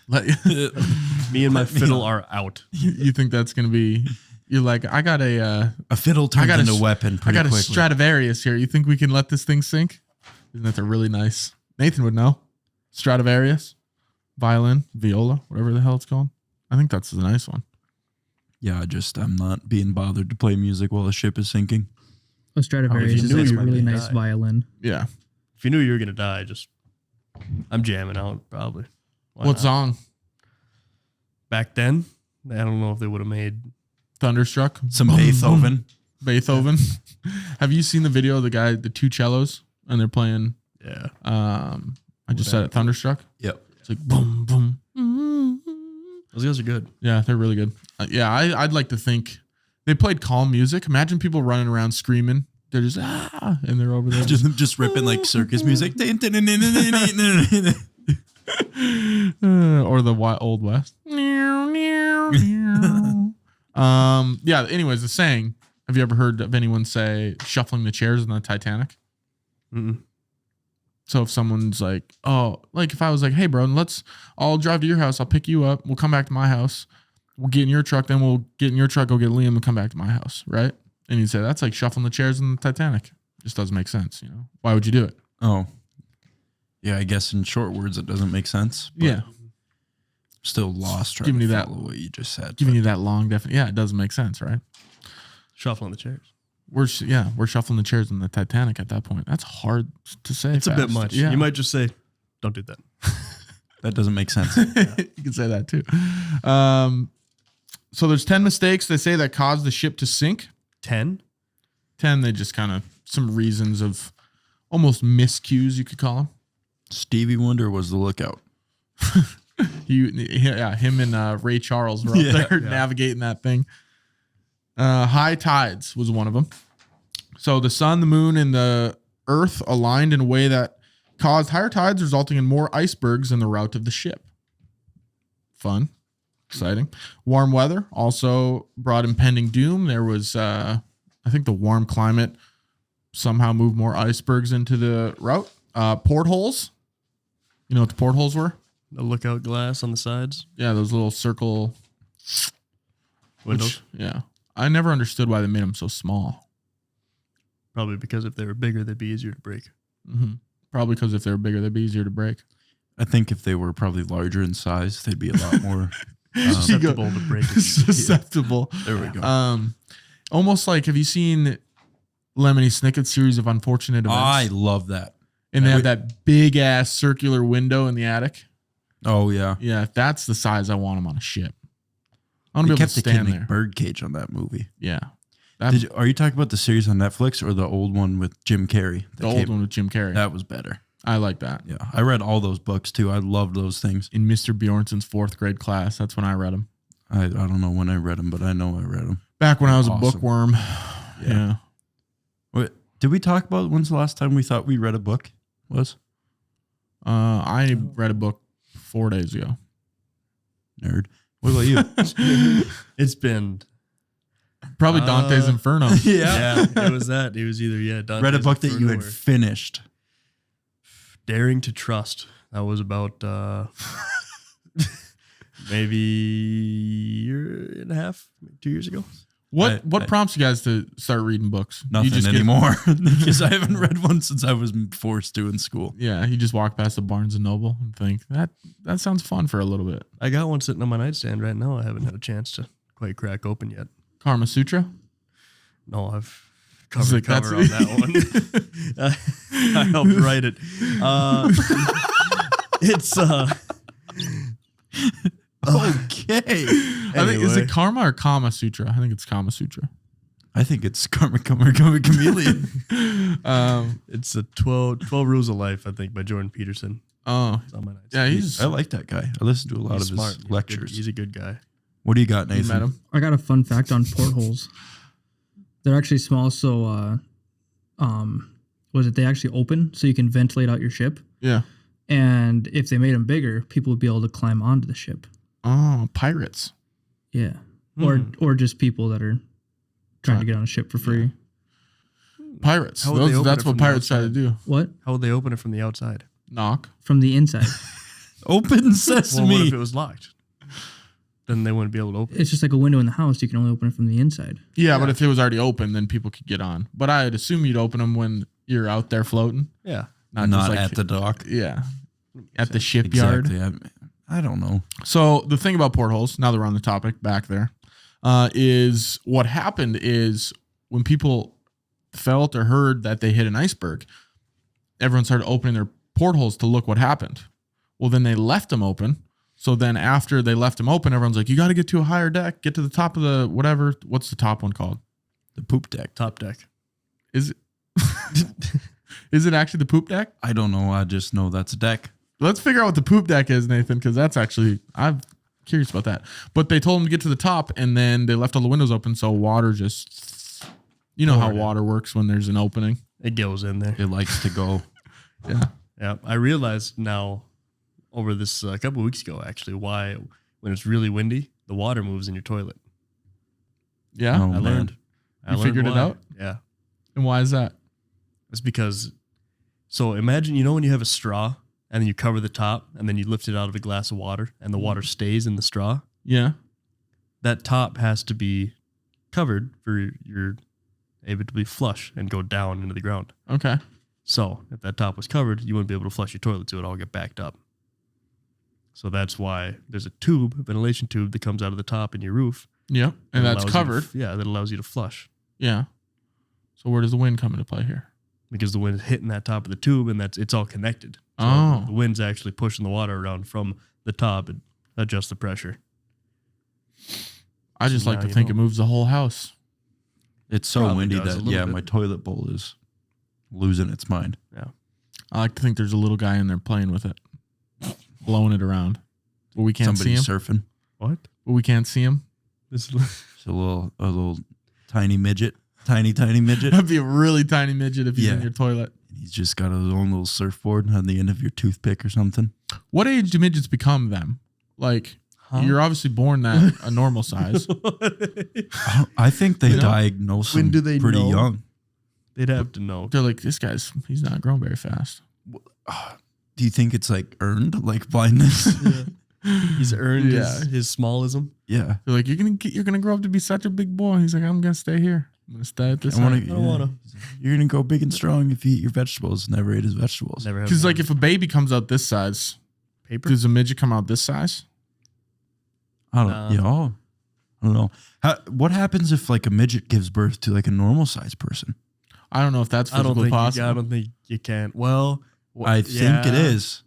Me and my Let me fiddle on. are out. You think that's gonna be? You're like, I got a A fiddle turns got a into s- a weapon I pretty got a quickly. Stradivarius here. You think we can let this thing sink? Isn't that really nice? Nathan would know. Stradivarius, violin, viola, whatever the hell it's called. I think that's the nice one. Yeah, I'm not being bothered to play music while a ship is sinking. A Stradivarius you knew is you a were really gonna nice die. violin. Yeah. If you knew you were gonna die, I'm jamming out probably. Why What not? song? Back then, I don't know if they would have made. Thunderstruck. Some Boom, Beethoven. Beethoven. Have you seen the video of the guy, the two cellos, and they're playing? Yeah. I just said it. Thunderstruck. Yep. It's like boom, boom. Those guys are good. Yeah, they're really good. Yeah, I'd like to think they played calm music. Imagine people running around screaming. They're just and they're over there. Just ripping like circus music. Or the Old West. Yeah. Anyways, the saying. Have you ever heard of anyone say shuffling the chairs in the Titanic? Mm-mm. So if someone's like, oh, like if I was like, hey, bro, I'll drive to your house. I'll pick you up. We'll come back to my house. We'll get in your truck. Then we'll get in your truck, go get Liam and come back to my house. Right. And you'd say, that's like shuffling the chairs in the Titanic. Just doesn't make sense. You know, why would you do it? Oh. Yeah, I guess in short words, it doesn't make sense. But Yeah. Still lost trying Giving to you that- follow what you just said. Giving you that long definition. Yeah. It doesn't make sense. Right. Shuffling the chairs. We're shuffling the chairs in the Titanic at that point. That's hard to say. It's a bit fast. much. Yeah. You might just say, "Don't do that." That doesn't make sense. You can say that too. So there's 10 mistakes they say that caused the ship to sink. 10. 10, they just kind of some reasons of almost miscues, you could call them. Stevie Wonder was the lookout. Him and Ray Charles were up there navigating that thing. High tides was one of them. So the sun, the moon, and the earth aligned in a way that caused higher tides, resulting in more icebergs in the route of the ship. Fun. Exciting. Warm weather also brought impending doom. There was, I think the warm climate somehow moved more icebergs into the route. Portholes. You know what the portholes were? The lookout glass on the sides. Yeah, those little circle Windows. Yeah. I never understood why they made them so small. Probably because if they were bigger, they'd be easier to break. Mm-hmm. Probably because if they were bigger, they'd be easier to break. I think if they were probably larger in size, they'd be a lot more Susceptible to breaking. Susceptible. There we go. Almost like, have you seen Lemony Snicket's series of unfortunate events? I love that. And they have that big ass circular window in the attic. Oh yeah. Yeah, that's the size I want them on a ship. I want They to be able kept to the stand Kidney there. Birdcage on that movie. Yeah. Are you talking about the series on Netflix or the old one with Jim Carrey? The old one with Jim Carrey. That was better. I like that. Yeah, I read all those books too. I loved those things. In Mr. Bjornson's 4th grade class, that's when I read them. I don't know when I read them, but I know I read them. Back when I was a Awesome. bookworm. Yeah. What did we talk about? When's the last time we thought we read a book? I read a book 4 days ago. Nerd. What about you? It's been Probably Dante's Inferno. yeah. It was that. It was either Dante's Read a book that you Inferno had or finished. Daring to Trust. That was about maybe a year and a half, 2 years ago. What prompts you guys to start reading books? Nothing you just anymore because I haven't read one since I was forced to in school. Yeah, you just walk past the Barnes and Noble and think that sounds fun for a little bit. I got one sitting on my nightstand right now. I haven't had a chance to quite crack open yet. Kama Sutra. No, I've It's like, cover on that one. I helped write it. It's Okay. I think is Anyway. it Karma or Kama Sutra? I think it's Kama Sutra. I think it's Karma Chameleon. It's a 12 Rules of Life, I think, by Jordan Peterson. Oh, It's on my nightstand. yeah, he's I like that guy. I listen to a lot He's of smart. his lectures. He's a good guy. What do you got, you Nathan? met him. I got a fun fact on portholes. They're actually small, so they actually open so you can ventilate out your ship. Yeah. And if they made them bigger, people would be able to climb onto the ship. Oh, pirates. Yeah, Hmm. or just people that are trying to get on a ship for free. Pirates. How would they open That's it what from the pirates try to outside? do. What? How would they open it from the outside? Knock. From the inside. Open Well, what Sesame. if it was locked? Then they wouldn't be able to open it. It's just like a window in the house. You can only open it from the inside. Yeah, but if it was already open, then people could get on. But I'd assume you'd open them when you're out there floating. Yeah. Not Not just like, at the dock. yeah, at the shipyard. Exactly. I don't know. So the thing about portholes, now that we're on the topic back there, is what happened is when people felt or heard that they hit an iceberg, everyone started opening their portholes to look what happened. Well, then they left them open. So then after they left them open, everyone's like, you got to get to a higher deck, get to the top of the whatever. What's the top one called? The poop deck. Top deck. Is it? Is it actually the poop deck? I don't know. I just know that's a deck. Let's figure out what the poop deck is, Nathan, because that's actually, I'm curious about that. But they told them to get to the top, and then they left all the windows open, so water just, you know how water works when there's an opening. It goes in there. It likes to go. Yeah. Yeah. I realized now over this a couple of weeks ago, actually, why when it's really windy, the water moves in your toilet. Yeah. Oh, I man. learned. You figured it why. out? Yeah. And why is that? It's because, so imagine, when you have a straw and then you cover the top and then you lift it out of a glass of water and the water stays in the straw, Yeah. that top has to be covered for your able to be flush and go down into the ground. Okay. So if that top was covered, you wouldn't be able to flush your toilet, so it would all get backed up. So that's why there's a ventilation tube that comes out of the top in your roof. Yep. And that that's allows you covered. that allows you to flush. Yeah. So where does the wind come into play here? Because the wind is hitting that top of the tube and it's all connected. So Oh. the wind's actually pushing the water around from the top and adjusts the pressure. I just So like now to you think know. it moves the whole house. It's so Probably windy does a that, little yeah, bit. my toilet bowl is losing its mind. I like to think there's a little guy in there playing with it, blowing it around. But we can't Somebody's see him. surfing. What? But we can't see him. This It's a little tiny midget. Tiny midget. That'd be a really tiny midget if he's in Yeah. your toilet. He's just got his own little surfboard on the end of your toothpick or something. What age do midgets become them? Like, You're obviously born that a normal size. I think they You know? diagnose When them do they pretty know? young. They'd have to know. They're like, he's not growing very fast. Do you think it's like earned, like blindness? He's earned Yeah. his smallism. Yeah. They're like, you're gonna grow up to be such a big boy. He's like, I'm gonna stay here. I'm gonna stay at this. I height." don't wanna. You're gonna go big and strong if you eat your vegetables. Never ate his vegetables. Never have Because like if a baby comes out this size, paper. does a midget come out this size? I don't. I don't know. What happens if like a midget gives birth to like a normal sized person? I don't know if that's I don't physically think. possible. I don't think you can. Well, I think it is.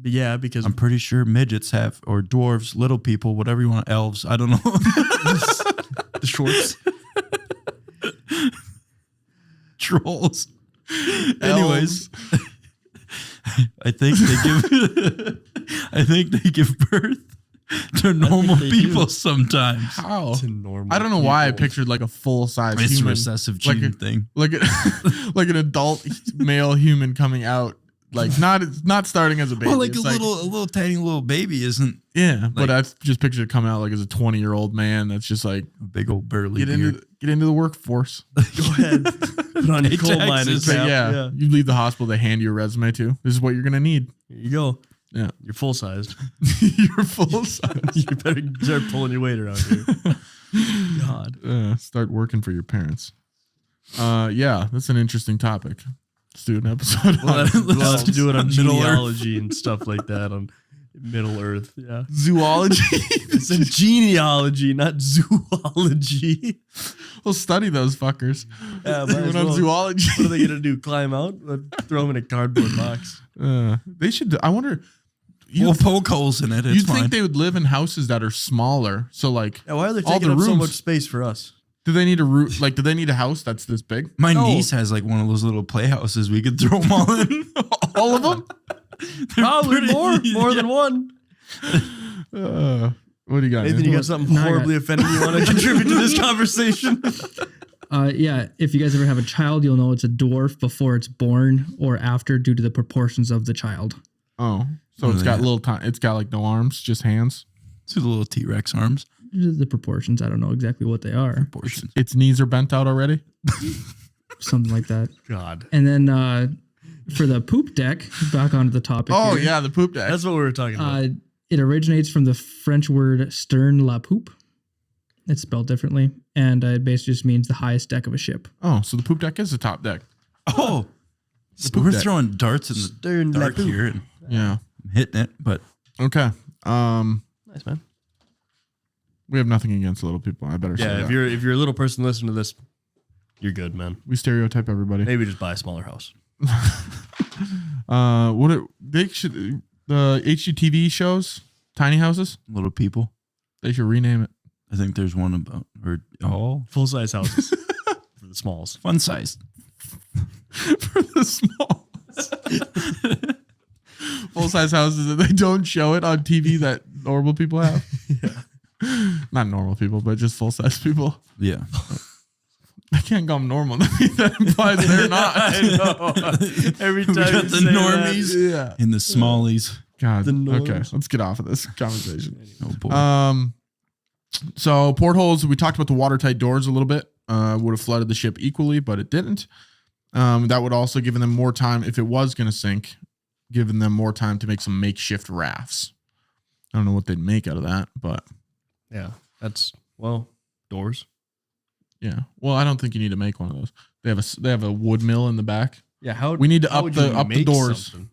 Yeah, because I'm pretty sure midgets have, or dwarves, little people, whatever you want, elves. I don't know. the shorts. Trolls. Anyways, I think they give birth to normal they people do. sometimes. How? To normal I don't know why I people. pictured like a full size It's a human, recessive like gene thing. like like an adult male human coming out, like not starting as a baby. Well, like It's a little tiny little baby isn't yeah. But like- I've just pictured it coming out like as a 20-year-old man that's just like a big old burly get beard. into the workforce. Go ahead. Put on your coal Texas. miners But cap. yeah, you leave the hospital, they hand you a resume too. This is what you're gonna need. Here you go. Yeah, You're full sized. you're full size. You better start pulling your weight around here. God. Start working for your parents. Yeah, that's an interesting topic. Let's do an episode. We'll on have, we'll have to do it on Middle Earth. genealogy and stuff like that on Middle Earth. Yeah. zoology. It's a genealogy, not zoology. We'll study those fuckers. Yeah, might Doing as on well. zoology. What are they gonna do? Climb out? Throw them in a cardboard box? They should. I wonder. We'll poke holes in it. It's You'd fine. think they would live in houses that are smaller. So like, Yeah, why are they all taking the up so rooms. much space for us? Do they need a root? Like, do they need a house that's this big? My No. niece has like one of those little playhouses. We could throw them all in. All of them? Probably more than one. What do you got? Nathan, Nathan? you got something No, I got- horribly offending you want to contribute to this conversation? Yeah, if you guys ever have a child, you'll know it's a dwarf before it's born or after due to the proportions of the child. Oh, so What it's are got they? little time. It's got like no arms, just hands. Two little T-Rex arms. The proportions, I don't know exactly what they are. Portion. Its knees are bent out already. Something like that. God. And then for the poop deck, back onto the topic. Oh here, yeah, the poop deck. That's what we were talking about. It originates from the French word stern la poupe. It's spelled differently. And it basically just means the highest deck of a ship. Oh, so the poop deck is the top deck. Oh, poop we're deck. throwing darts in the Stern dark la here and Yeah. hitting it, but Okay. Nice, man. We have nothing against little people. I better say Yeah, that. if you're a little person listening to this, you're good, man. We stereotype everybody. Maybe just buy a smaller house. They should the HGTV shows, tiny houses. little people. They should rename it. I think there's one about Full size houses for the smalls. fun sized. For the small full size houses that they don't show it on TV that normal people have. Not normal people, but just full size people. Yeah. I can't call them normal. That implies they're not. I know. Every time got you the say that- normies. Yeah. In the smallies. God. The norms. Okay. Let's get off of this conversation. Oh boy. So portholes, we talked about the watertight doors a little bit. Would have flooded the ship equally, but it didn't. That would also given them more time if it was going to sink, given them more time to make some makeshift rafts. I don't know what they'd make out of that, but Yeah, that's doors. yeah. Well, I don't think you need to make one of those. They have a wood mill in the back. Yeah, how We need to how up would the- you up the make doors. something?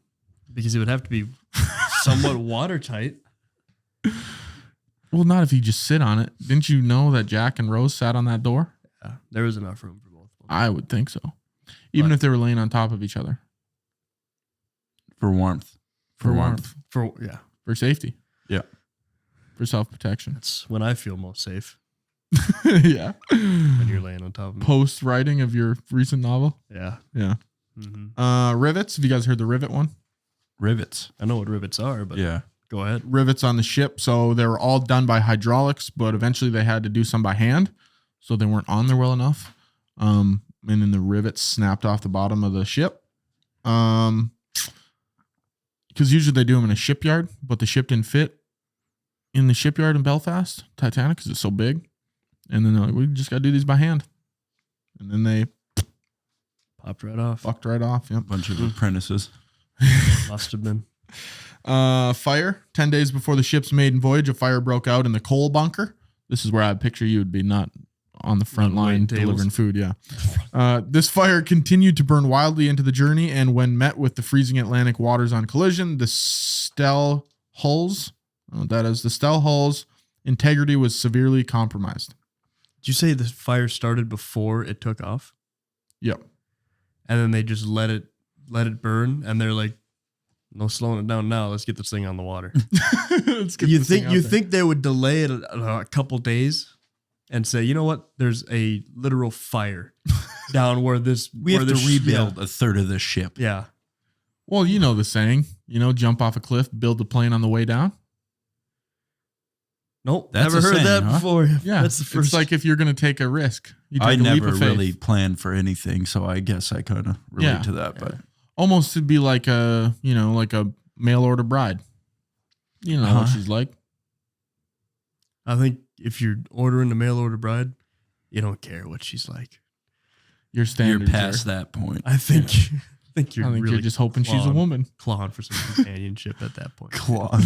Because it would have to be somewhat watertight. Well, not if you just sit on it. Didn't you know that Jack and Rose sat on that door? Yeah, there was enough room for both of them. I would think so. Even But- if they were laying on top of each other. For warmth. For warmth. For safety. Yeah. For self-protection. That's when I feel most safe, Yeah. when you're laying on top of me. Post writing of your recent novel. Yeah. Yeah. hmm Rivets. Have you guys heard the rivet one? Rivets. I know what rivets are, but Yeah. go ahead. Rivets on the ship. So they were all done by hydraulics, but eventually they had to do some by hand. So they weren't on there well enough. And then the rivets snapped off the bottom of the ship. Because usually they do them in a shipyard, but the ship didn't fit in the shipyard in Belfast, Titanic, because it's so big. And then they're like, we just got to do these by hand. And then they Popped right off. fucked right off. Yep. Bunch of apprentices. Must have been. Fire. 10 days before the ship's maiden voyage, a fire broke out in the coal bunker. This is where I picture you would be, not on the front On line waiting tables. delivering food. Yeah. This fire continued to burn wildly into the journey, and when met with the freezing Atlantic waters on collision, the Stell hulls, the Stell hulls integrity was severely compromised. Did you say the fire started before it took off? Yep. And then they just let it burn, and they're like, no slowing it down now. Let's get this thing on the water. Let's get You this thing think out you there. think they would delay it a couple days and say, you know what? There's a literal fire down where this We where have to this- rebuild a third of this ship. Yeah. Well, you know the saying, jump off a cliff, build the plane on the way down. Nope. That's never a heard saying, that huh? before. Yeah. That's the first. It's like if you're going to take a risk, you take I a leap never of faith. really planned for anything, so I guess I kind of relate Yeah. to that. But Almost to be like a mail order bride. You know what she's like. I think if you're ordering a mail order bride, you don't care what she's like. Your you're standards past are, that point. I think you're I think really you're just hoping she's a clawing- woman. clawing for some companionship at that point. Claude.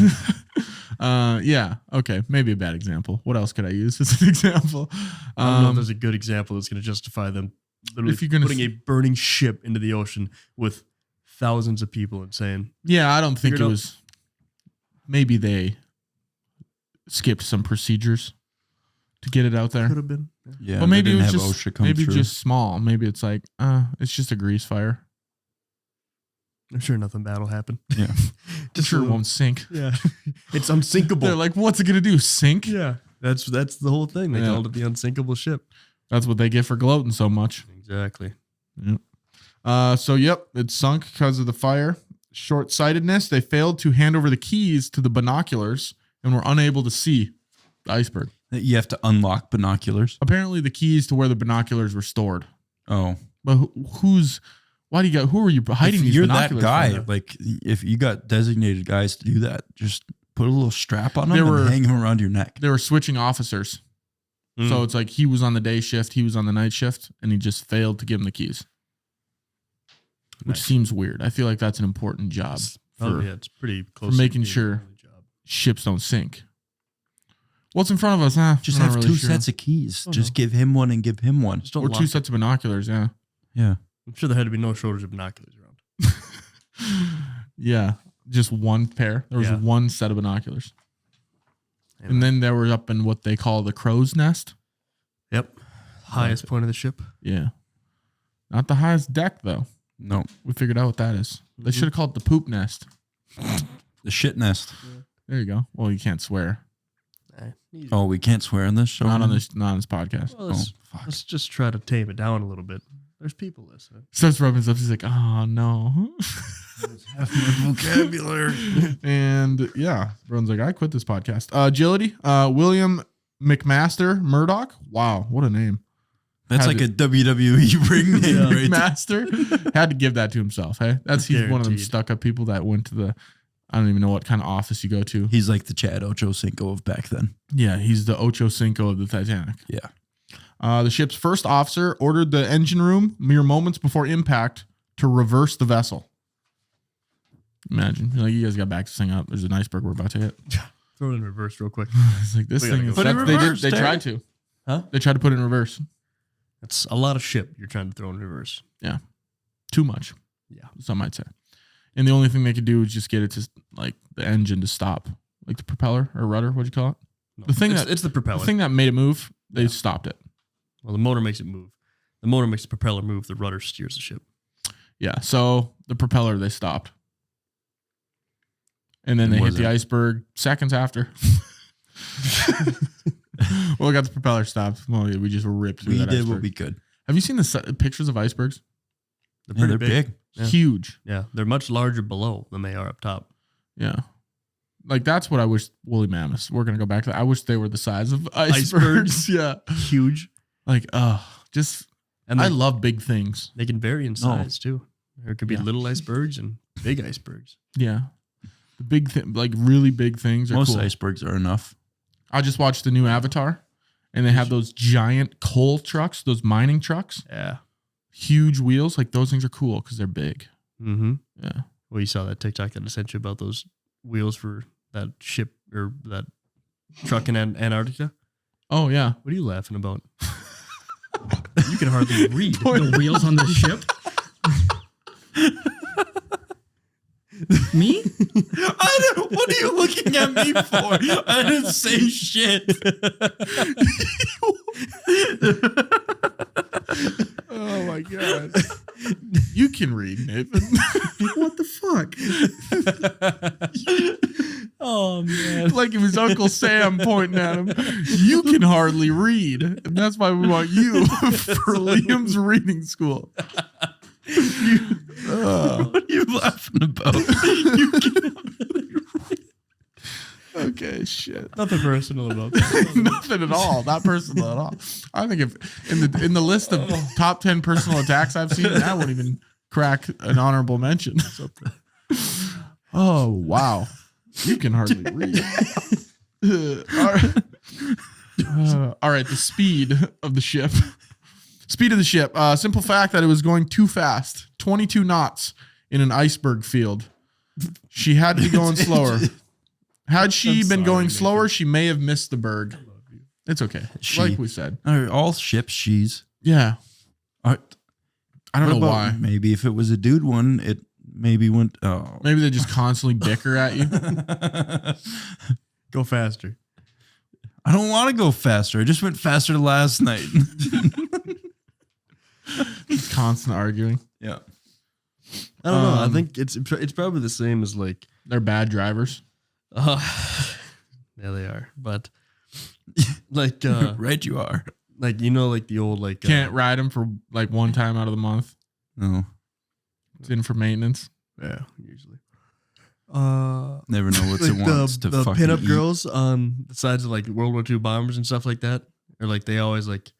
Yeah. Okay. Maybe a bad example. What else could I use as an example? I don't know if there's a good example that's going to justify them literally If you're gonna putting a burning ship into the ocean with thousands of people and saying, yeah, I don't think Figured it out- was. Maybe they skipped some procedures to get it out there. could have been. Yeah, Well, they maybe it didn't was have just OSHA come maybe through. just small. Maybe it's like, it's just a grease fire. I'm sure nothing bad will happen. Yeah. Just sure it won't sink. Yeah. It's unsinkable. They're like, what's it gonna do? Sink? yeah. That's the whole thing. They Yeah. called it the unsinkable ship. That's what they get for gloating so much. Exactly. So yep, it sunk because of the fire. Short-sightedness. They failed to hand over the keys to the binoculars and were unable to see the iceberg. You have to unlock binoculars. Apparently, the keys to where the binoculars were stored. Oh, But who are you hiding if these you're that binoculars guy, from? like if you got designated guys to do that, just put a little strap on them There and were- hang them around your neck. They were switching officers. So it's like he was on the day shift, he was on the night shift, and he just failed to give him the keys. Which Nice. seems weird. I feel like that's an important job Oh, for yeah, it's pretty close. to making being sure- the only job. ships don't sink. What's in front of us? Huh? Just I'm not have really two sure. sets of keys. Oh, Just no. give him one and give him one. Just don't Or lock two it. sets of binoculars, yeah. Yeah. I'm sure there had to be no shortage of binoculars around. Yeah. Just one pair. There was Yeah. one set of binoculars. Anyway. And then they were up in what they call the crow's nest. Yep. Highest point of the ship. Yeah. Not the highest deck, though. No, We figured out what that is. They Mhm. should have called it the poop nest. the shit nest. There you go. Well, you can't swear. Oh, we can't swear on this show. Not on this podcast. Well, Oh, fuck. let's just try to tame it down a little bit. There's people listening. Starts rubbing his lips. He's like, oh, no. Half my vocabulary. And yeah, Broden's like, I quit this podcast. Agility. William McMaster Murdoch. Wow, what a name. That's Had like a WWE ring name, right? there. Master had to give that to himself. Hey, he's one of them Guaranteed. stuck up people that went to the. I don't even know what kind of office you go to. He's like the Chad Ochocinco of back then. Yeah, he's the Ocho Cinco of the Titanic. Yeah. The ship's first officer ordered the engine room mere moments before impact to reverse the vessel. Imagine, like, you guys got back to sing up. There's an iceberg we're about to hit. Throw it in reverse real quick. It's like this We gotta thing go. is. Put it in They did. reverse, They Terry. tried to. Huh? They tried to put it in reverse. That's a lot of ship you're trying to throw in reverse. Too much. Yeah. Some might say. And the only thing they could do is just get it to, like, the engine to stop, like the propeller or rudder. What'd you call it? No, The thing it's, that- it's the propeller. The thing that made it move. They Yeah. stopped it. Well, the motor makes it move. The motor makes the propeller move. The rudder steers the ship. Yeah. So the propeller they stopped, and then they hit Was the it? iceberg seconds after. Well, we got the propeller stopped. Well, yeah, we just ripped through We that did iceberg. what we could. Have you seen the pictures of icebergs? They're Yeah, pretty they're big. Yeah. Huge. Yeah, they're much larger below than they are up top. Yeah. Like, that's what I wish woolly mammoths. We're gonna go back to that. I wish they were the size of icebergs. Yeah. Huge. Like, just And I they, love big things. they can vary in size too. There could be Yeah. little icebergs and big icebergs. Yeah. The big thing, like really big things are Most cool. icebergs are enough. I just watched the new Avatar, and they have those giant coal trucks, those mining trucks, Yeah. huge wheels. Like those things are cool because they're big. Mm-hmm. Yeah. Well, you saw that TikTok that I sent you about those wheels for that ship or that truck in Antarctica. Oh yeah. What are you laughing about? You can hardly read. The wheels on the ship. Me? What are you looking at me for? I didn't say shit. Oh my god. You can read, Nathan. What the fuck? Oh man. Like if his Uncle Sam pointing at him. You can hardly read. And that's why we want you for Liam's reading school. What are you laughing about? You can- Okay, shit. Nothing personal about that. Nothing at all. Not personal at all. I think if in the list of top 10 personal attacks I've seen, that won't even crack an honorable mention. Oh wow. You can hardly read. All right, the speed of the ship. Speed of the ship. Simple fact that it was going too fast. 22 knots in an iceberg field. She had to be going slower. Had she been going slower, she may have missed the berg. It's okay. Like we said. Are all ships she's? Yeah. Are- I don't what know about why. Maybe if it was a dude one, it maybe went. Oh, Maybe they just constantly bicker at you. Go faster. I don't want to go faster. I just went faster last night. Constant arguing. Yeah. I don't know. I think it's probably the same as like. They're bad drivers. Yeah, they are. But like, Right, you are. like you know, like the old like Can't ride them for like one time out of the month. No, It's in for maintenance. Yeah, usually. never know what Like it wants to the fucking pinup eat. girls on the sides of like World War II bombers and stuff like that, or like they always like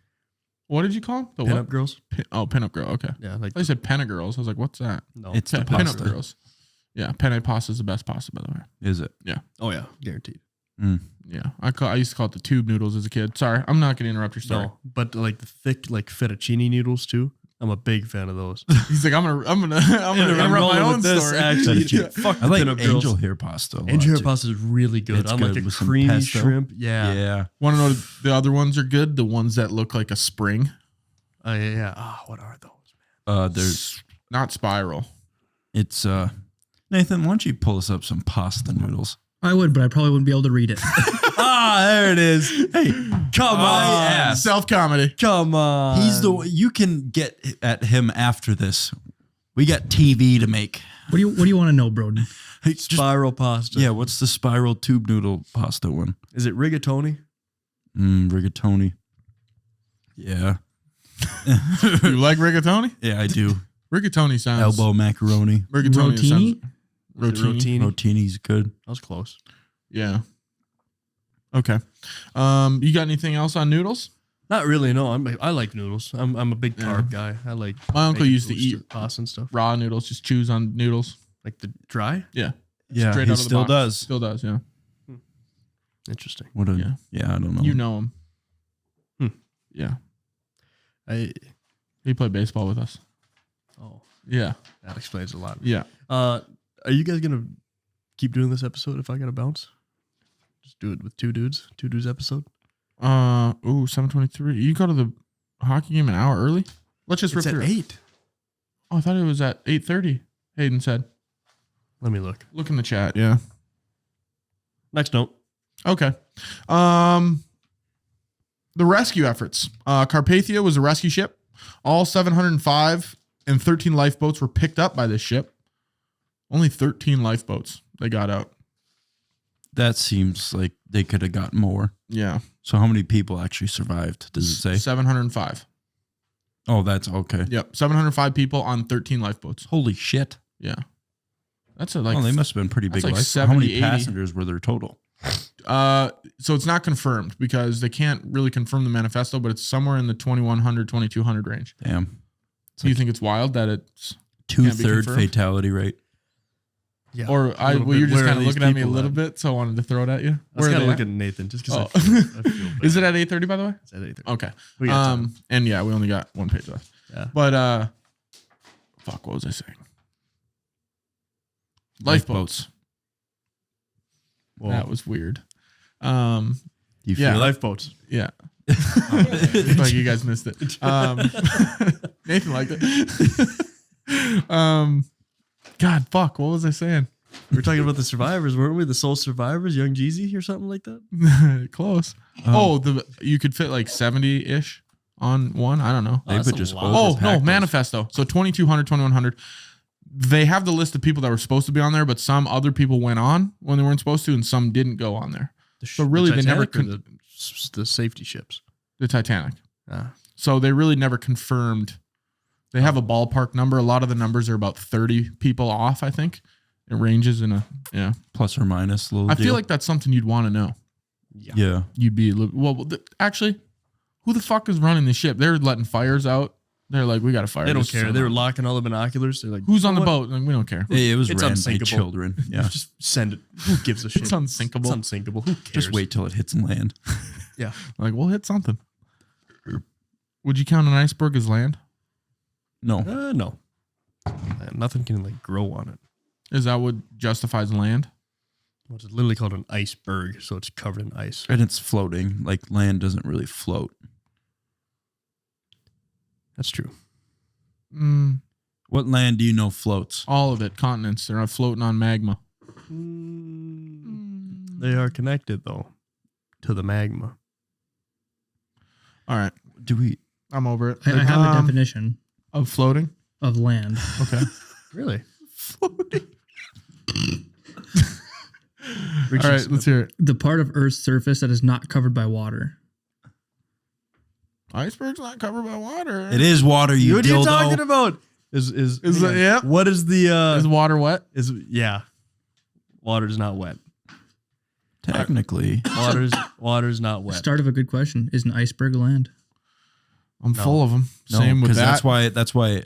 What did you call them? The pinup what? girls. Pinup girl. Okay. Yeah, like I said penna girls. I was like, what's that? no, It's the Pinup pasta. girls. Yeah, penne pasta is the best pasta, by the way. Is it? oh yeah, guaranteed. Yeah, I used to call it the tube noodles as a kid. Sorry, I'm not going to interrupt your story. No, but like the thick like fettuccine noodles too. I'm a big fan of those. He's like, I'm gonna interrupt my rolling own with this, story. actually. Fettuccine. Fuck I like pinup angel girls. hair pasta. A lot, Angel hair too. pasta is really good. It's On good like a with some creamy pesto. shrimp. Yeah. Yeah. Want to know the other ones are good? The ones that look like a spring. Yeah. Oh, what are those? There's Not spiral. it's Nathan, why don't you pull us up some pasta noodles? I would, but I probably wouldn't be able to read it. There it is. Hey, Come on. ass. Self comedy. Come on. He's the you can get at him after this. We got TV to make. What do you want to know, Broden? Hey, just- spiral pasta. yeah, what's the spiral tube noodle pasta one? Is it rigatoni? Rigatoni. Yeah. You like rigatoni? Yeah, I do. Rigatoni sounds. Elbow macaroni. Rigatoni Rotini? sounds. Is it Rotini. Rotini's good. That was close. Yeah. Okay. You got anything else on noodles? Not really. No, I like noodles. I'm a big carb guy. I like. My uncle making used to noodles, eat pasta and stuff. Raw noodles. Just chews on noodles. Like the dry. Yeah. Yeah, Straight he out of the still box. does. Still does. Yeah. Interesting. What a Yeah. yeah, I don't know. You know him. Hmm. Yeah. I He played baseball with us. oh Yeah. that explains a lot. Yeah. Are you guys gonna keep doing this episode if I gotta bounce? Just do it with two dudes episode. 7:23. You go to the hockey game an hour early? Let's just It's rip at through it. 8. Oh, I thought it was at 8:30. Hayden said. Let me look. Look in the chat. Yeah. Next note. Okay. The rescue efforts. Carpathia was a rescue ship. All 705 and 13 lifeboats were picked up by this ship. Only 13 lifeboats they got out. That seems like they could have got more. Yeah. So how many people actually survived? Does it say? 705. Oh, that's okay. Yep. 705 people on 13 lifeboats. Holy shit. Yeah. That's a like. Oh, they must have been pretty big. that's like life. 70, how many 80. passengers were there total? So it's not confirmed because they can't really confirm the manifesto, but it's somewhere in the 2100, 2200 range. Damn. Do you think it's wild that it's 2/3 confirmed? fatality rate. Yeah. Or little you're bit. just Where are kind of these looking at me a people little at? bit, so I wanted to throw it at you. I was Where are kind of they looking at Nathan just because Oh. I feel bad. Is it at 8:30 by the way? It's at 8:30. Okay. We got time. And yeah, we only got one page left. Yeah. But fuck, what was I saying? Lifeboats. Well, That was weird. You Yeah. feel it? lifeboats. Yeah. Looks like you guys missed it. Nathan liked it. God, fuck, what was I saying? We were talking about the survivors, weren't we? The sole survivors, Young Jeezy or something like that. Close. Oh. You could fit like 70-ish on one. I don't know. They that's would a just lot. Oh, overpack no, those. manifesto. So 2,200, 2,100. They have the list of people that were supposed to be on there, but some other people went on when they weren't supposed to, and some didn't go on there. So really, they never the safety ships. the Titanic. Ah. So they really never confirmed. They have a ballpark number. A lot of the numbers are about 30 people off, I think. It ranges in yeah. Plus or minus a little I deal. feel like that's something you'd want to know. Yeah. You'd be actually, who the fuck is running the ship? They're letting fires out. They're like, we got to fire. They don't this care. somehow. They were locking all the binoculars. They're like, Who's on the "What? boat? Like, we don't care. It was It's ran by unsinkable. children. Yeah. Just send it. Who gives a shit? It's unsinkable. It's unsinkable. Who cares? Just wait till it hits land. Yeah. Like, we'll hit something. Would you count an iceberg as land? No. No. Nothing can like grow on it. Is that what justifies land? Well, it's literally called an iceberg, so it's covered in ice. And it's floating. Like land doesn't really float. That's true. What land do you know floats? All of it. Continents. They're not floating on magma. They are connected though to the magma. All right. Do we? I'm over it. I have a definition Of floating? of land. Okay. Really? Floating. All right, let's hear it. The part of Earth's surface that is not covered by water. Iceberg's not covered by water. It is water, you What are you dildo. talking about? Is hang on. Yeah. What is the Is water wet? yeah. Water's not wet. Technically. Water's not wet. Start of a good question. Is an iceberg land? I'm full of them. No, Same with that. That's why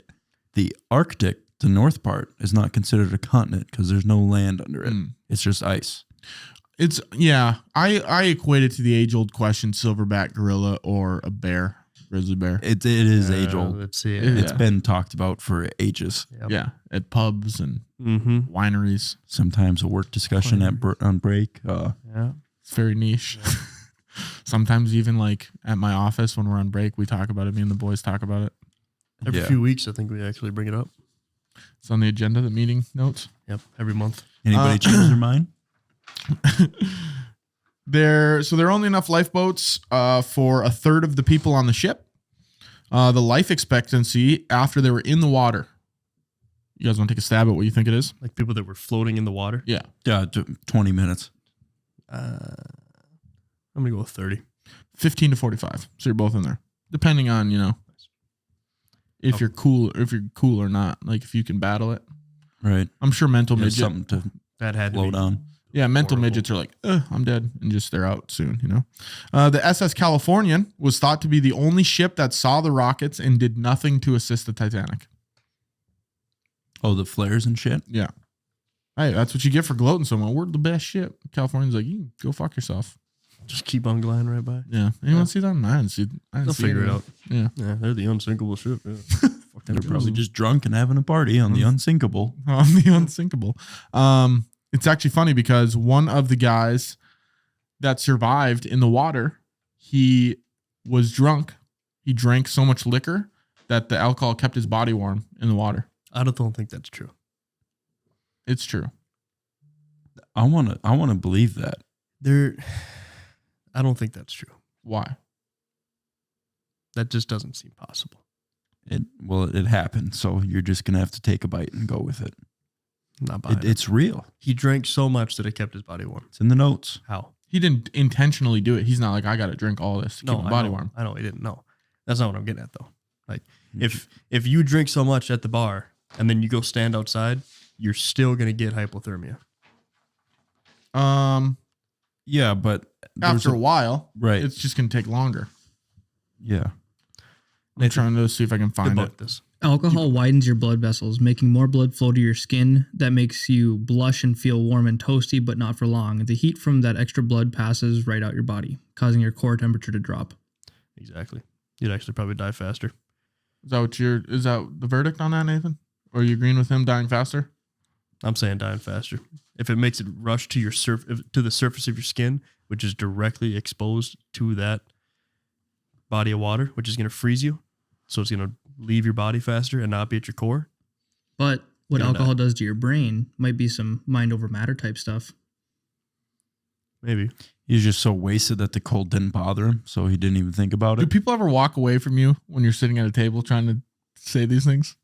the Arctic, the north part, is not considered a continent because there's no land under it. It's just ice. It's I equate it to the age-old question: silverback gorilla or a bear, grizzly bear. It is age old. Let's see. It's Yeah. been talked about for ages. Yep. Yeah, at pubs and Mm-hmm. wineries. Sometimes a work discussion on break. Yeah. It's very niche. Sometimes even like at my office when we're on break, we talk about it. Me and the boys talk about it. Every Yeah. few weeks, I think we actually bring it up. It's on the agenda, the meeting notes. Yep. Every month. Anybody change their mind? There are only enough lifeboats for a third of the people on the ship. The life expectancy after they were in the water. You guys want to take a stab at what you think it is? Like people that were floating in the water. Yeah. Yeah, 20 minutes. I'm gonna go with 30. 15 to 45. So you're both in there. Depending on, if you're cool or not. Like if you can battle it. Right. I'm sure mental There's midget. something to That had to float be. on. Yeah, mental Horrible. midgets are like, I'm dead, and just they're out soon, The SS Californian was thought to be the only ship that saw the rockets and did nothing to assist the Titanic. Oh, the flares and shit? Yeah. Hey, that's what you get for gloating so much. We're the best ship. California's like, you can go fuck yourself. Just keep on gliding right by. Yeah. Anyone see that? I didn't see They'll figure it out. Yeah. Yeah, they're the unsinkable ship. Yeah. They're probably just drunk and having a party on the unsinkable. On the unsinkable. It's actually funny because one of the guys that survived in the water, he was drunk. He drank so much liquor that the alcohol kept his body warm in the water. I don't think that's true. It's true. I want to believe that. I don't think that's true. Why? That just doesn't seem possible. It happened, so you're just gonna have to take a bite and go with it. Not buying it. It's real. He drank so much that it kept his body warm. It's in the notes. How? He didn't intentionally do it. He's not like, I got to drink all this to keep my I body know. warm. I know he didn't know. That's not what I'm getting at though. Like if you drink so much at the bar and then you go stand outside, you're still gonna get hypothermia. Yeah, but After a while, right. it's just going to take longer. Yeah. I'm trying to see if I can find Debunk it. this. Alcohol widens your blood vessels, making more blood flow to your skin. That makes you blush and feel warm and toasty, but not for long. The heat from that extra blood passes right out your body, causing your core temperature to drop. Exactly. You'd actually probably die faster. Is that the verdict on that, Nathan? Or are you agreeing with him dying faster? I'm saying dying faster. If it makes it rush to to the surface of your skin, which is directly exposed to that body of water, which is going to freeze you, so it's going to leave your body faster and not be at your core. But what You're alcohol not. does to your brain might be some mind over matter type stuff. Maybe. He was just so wasted that the cold didn't bother him, so he didn't even think about Do it. people ever walk away from you when you're sitting at a table trying to say these things?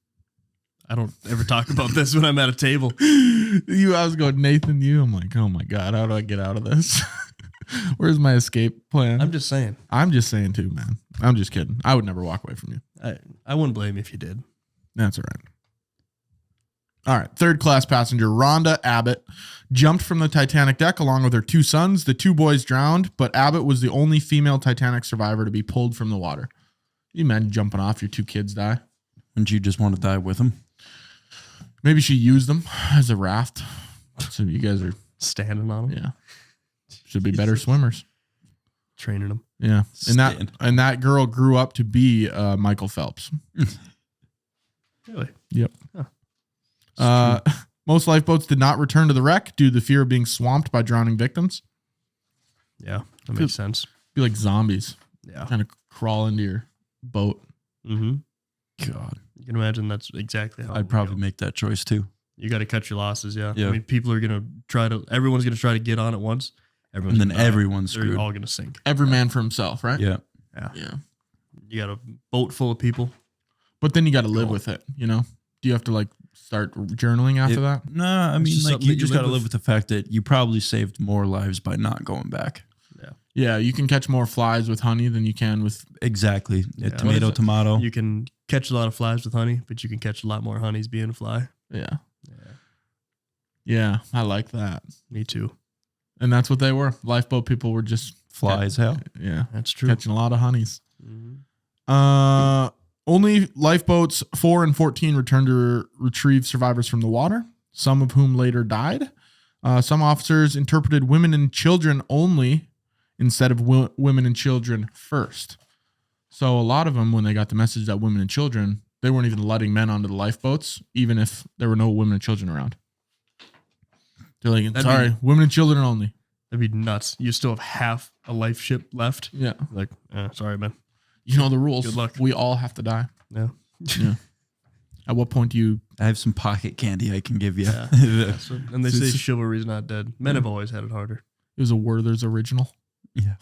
I don't ever talk about this when I'm at a table. I was going, Nathan, you. I'm like, oh my God, how do I get out of this? Where's my escape plan? I'm just saying. I'm just saying too, man. I'm just kidding. I would never walk away from you. I wouldn't blame you if you did. That's all right. All right. Third class passenger Rhonda Abbott jumped from the Titanic deck along with her 2 sons. The 2 boys drowned, but Abbott was the only female Titanic survivor to be pulled from the water. You imagine jumping off, your 2 kids die. Wouldn't you just want to die with him? Maybe she used them as a raft. So you guys are, Standing on them. yeah, should be better swimmers. Training them. Yeah. Stand. And that girl grew up to be Michael Phelps. Really? Yep. Huh. Most lifeboats did not return to the wreck due to the fear of being swamped by drowning victims. Yeah, that makes sense. Be like zombies Yeah. trying to crawl into your boat. Mm-hmm. God, You can imagine that's exactly how it I'd would probably go. make that choice too. You got to cut your losses, yeah. Yeah. I mean, people are going to everyone's going to try to get on at once. Everyone's And then gonna die. everyone's They're screwed. all going to sink. Every man for himself, right? Yeah. Yeah. You got a boat full of people. But then you got to live Cool. with it, you know? Do you have to like start journaling after that? Nah, I It's mean, just like something you that you just live got to live with. with the fact that you probably saved more lives by not going back. Yeah, you can catch more flies with honey than you can with. Exactly. Yeah. Tomato, What is it? tomato. You can catch a lot of flies with honey, but you can catch a lot more honeys being a fly. Yeah. Yeah, I like that. Me too. And that's what they were. Lifeboat people were just Fly as hell. Yeah, That's true. catching a lot of honeys. Mhm. Only lifeboats 4 and 14 returned to retrieve survivors from the water, some of whom later died. Some officers interpreted women and children only instead of women and children first. So a lot of them, when they got the message that women and children, they weren't even letting men onto the lifeboats, even if there were no women and children around. They're like, That'd sorry, women and children only. That'd be nuts. You still have half a life ship left. Yeah. Like, sorry, man. You know the rules. Good luck. We all have to die. No. Yeah. At what point do you... I have some pocket candy I can give you. Yeah. And they say It's- chivalry's not dead. Men have always had it harder. It was a Werther's original. Yeah.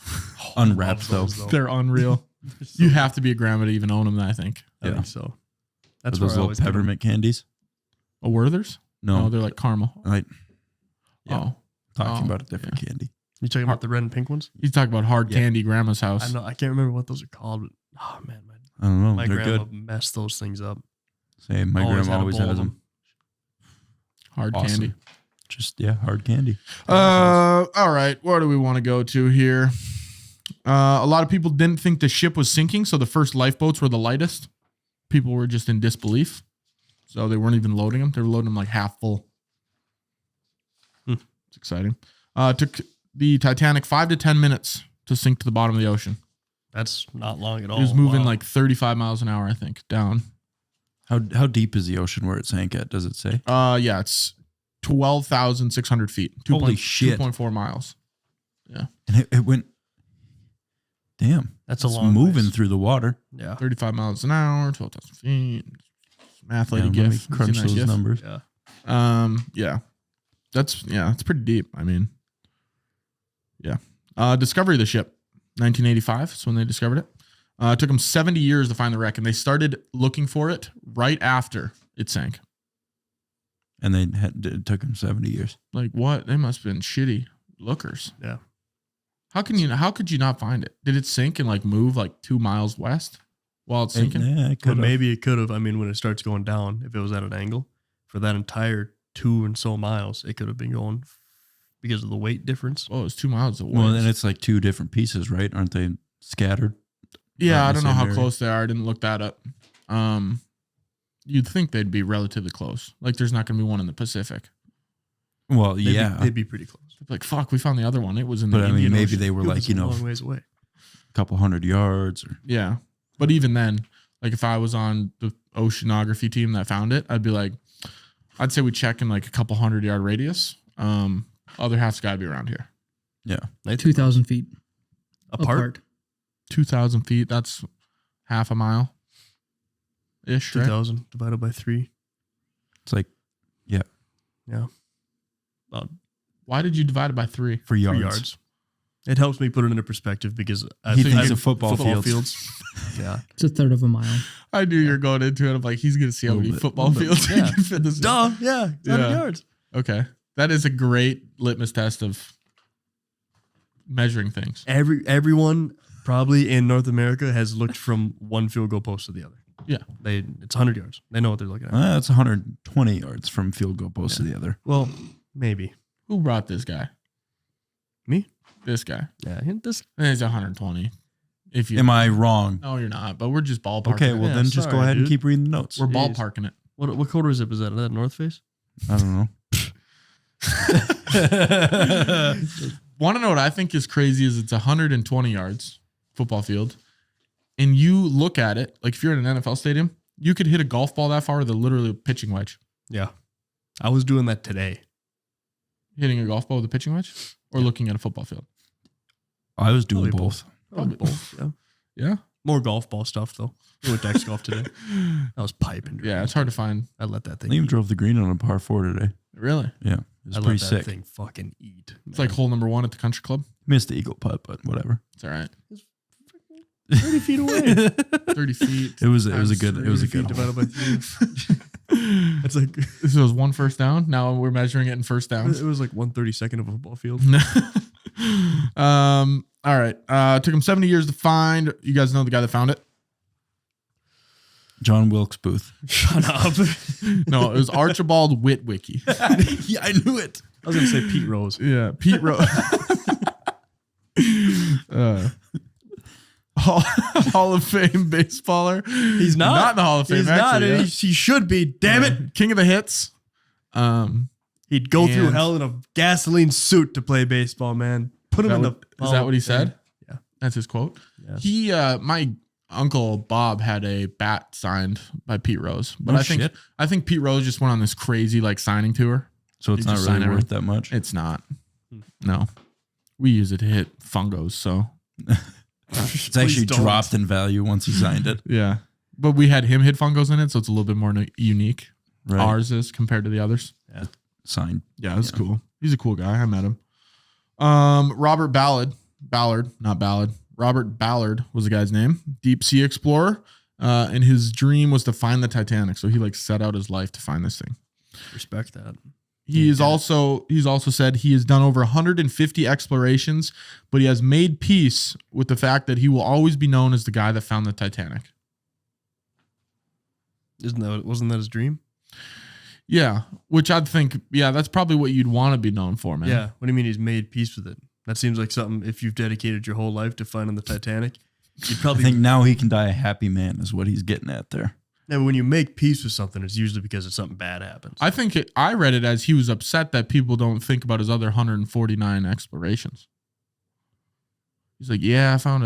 Unwrapped though. Love those, They're unreal. You have to be a grandma to even own them, I think. I Yeah. think so. Are That's those where I little always get 'em. peppermint candies? A Werther's? No, They're like caramel. like yeah. Oh. talking Oh, about a different candy. You talking about the red and pink ones? He's talking about hard Yeah. candy grandma's house. I know. I can't remember what those are called. But, oh man, I don't know. my They're grandma good. messed those things up. Same. My Always grandma had a always bowl has of them. Hard Awesome. candy. Just hard candy. All right. Where do we want to go to here? A lot of people didn't think the ship was sinking, so the first lifeboats were the lightest. People were just in disbelief. So they weren't even loading them. They were loading them like half full. It's exciting. Took the Titanic 5 to 10 minutes to sink to the bottom of the ocean. That's not long at all. It was moving Wow. like 35 miles an hour, I think, down. How deep is the ocean where it sank at? Does it say? Yeah, it's 12,600 feet. Holy shit. 2.4 miles. And it went. Damn. That's a It's long moving ways. through the water. Yeah. 35 miles an hour, 12,000 feet. Math lady Yeah, let me gif. You crunch seen that those gif? numbers. Yeah. Yeah. That's pretty deep. I mean, yeah. Discovery of the ship, 1985 is when they discovered it. It took them 70 years to find the wreck, and they started looking for it right after it sank. And it took them 70 years. Like what? They must have been shitty lookers. Yeah. How could you not find it? Did it sink and like move like 2 miles west while it's sinking? Yeah, it But could maybe it could have. I mean, when it starts going down, if it was at an angle for that entire 2 and so miles, it could have been going because of the weight difference. Oh, it's 2 miles away. Well, then it's like 2 different pieces, right? Aren't they scattered? yeah, right I in don't the know same how area. close they are. I didn't look that up. you'd think they'd be relatively close. Like there's not going to be one in the Pacific. Well, They'd be pretty close. Like, fuck, we found the other one. It was in the but I mean, Indian maybe Ocean. they were It like, was you a know, long ways away. a couple 100 yards. Or Yeah. But even then, like if I was on the oceanography team that found it, I'd be like, I'd say we check in like a couple 100-yard radius. Other half's got to be around here. yeah, 2,000 feet Apart? 2,000 feet. That's half a mile ish, right? 2,000 divided by 3. it's like Yeah. About Why did you divide it by 3? for 3 yards. yards. It helps me put it into perspective because He thinks I've of football fields. Yeah. It's a third of a mile. I knew you were going into it. I'm like, he's going to see how Little many bit, football little bit. fields he Yeah. can fit this in. Duh. Yeah. 100 Yeah. yards. Okay. That is a great litmus test of measuring things. Everyone probably in North America has looked from one field goal post to the other. Yeah. It's 100 yards. They know what they're looking at. That's 120 yards from field goal post to the other. Well, maybe. Who brought this guy? Me? This guy. Yeah. This. It's 120. If you Am I wrong? No, you're not. But we're just ballparking. Okay, it. well Yeah, then just go sorry, ahead and dude. keep reading the notes. We're Jeez. ballparking it. What quarter zip is that? Is that North Face? I don't know. Want to know what I think is crazy is it's 120 yards football field, and you look at it like if you're in an NFL stadium, you could hit a golf ball that far with a literally pitching wedge. Yeah. I was doing that today. Hitting a golf ball with a pitching wedge, or looking at a football field. I was doing Probably both. Probably both. Yeah. Yeah, More golf ball stuff though. We went dex golf today. I was piping. yeah. It's hard to find. I let that I thing. even drove the green on a par 4 today. Really, Yeah, it was I let pretty that sick. thing fucking eat. it's like hole number 1 at the country club. Missed the eagle putt, but whatever. It's all right. 30 feet away. 30 feet. It was a times good 30 feet hole. divided by 3. It's like This was 1 first down. Now we're measuring it in first downs. it was like 1/32 of a football field. All right. Took him 70 years to find. You guys know the guy that found it? John Wilkes Booth. Shut up. No, it was Archibald Witwicky. Yeah, I knew it. I was gonna say Pete Rose. Yeah, Pete Rose. Hall of Fame baseballer. He's not. Not in the Hall of Fame. He's actually, not. yeah. He should be. Damn it. King of the hits. He'd go through And- hell in a gasoline suit to play baseball, man. Put him in the. Is that what he said? Yeah. That's his quote. Yeah. He, my uncle Bob had a bat signed by Pete Rose, but No I think shit. Pete Rose just went on this crazy like signing tour. So it's He not just really signed worth that much. It's not. No, we use it to hit fungos. So It's actually don't. dropped in value once he signed it. yeah, but we had him hit fungos in it, so it's a little bit more unique. Right. Ours is compared to the others. Signed. Yeah, that's cool. He's a cool guy. I met him. Robert Ballard, not Ballard. Robert Ballard was the guy's name. Deep sea explorer. And his dream was to find the Titanic. So he like set out his life to find this thing. Respect that. He's also said he has done over 150 explorations, but he has made peace with the fact that he will always be known as the guy that found the Titanic. Wasn't that his dream? Yeah, which I'd think, yeah, that's probably what you'd want to be known for, man. Yeah. What do you mean he's made peace with it? That seems like something. If you've dedicated your whole life to finding the Titanic, you'd I probably think now he can die a happy man is what he's getting at there. Now, when you make peace with something, it's usually because of something bad happens. I think I read it as he was upset that people don't think about his other 149 explorations. He's like, yeah, I found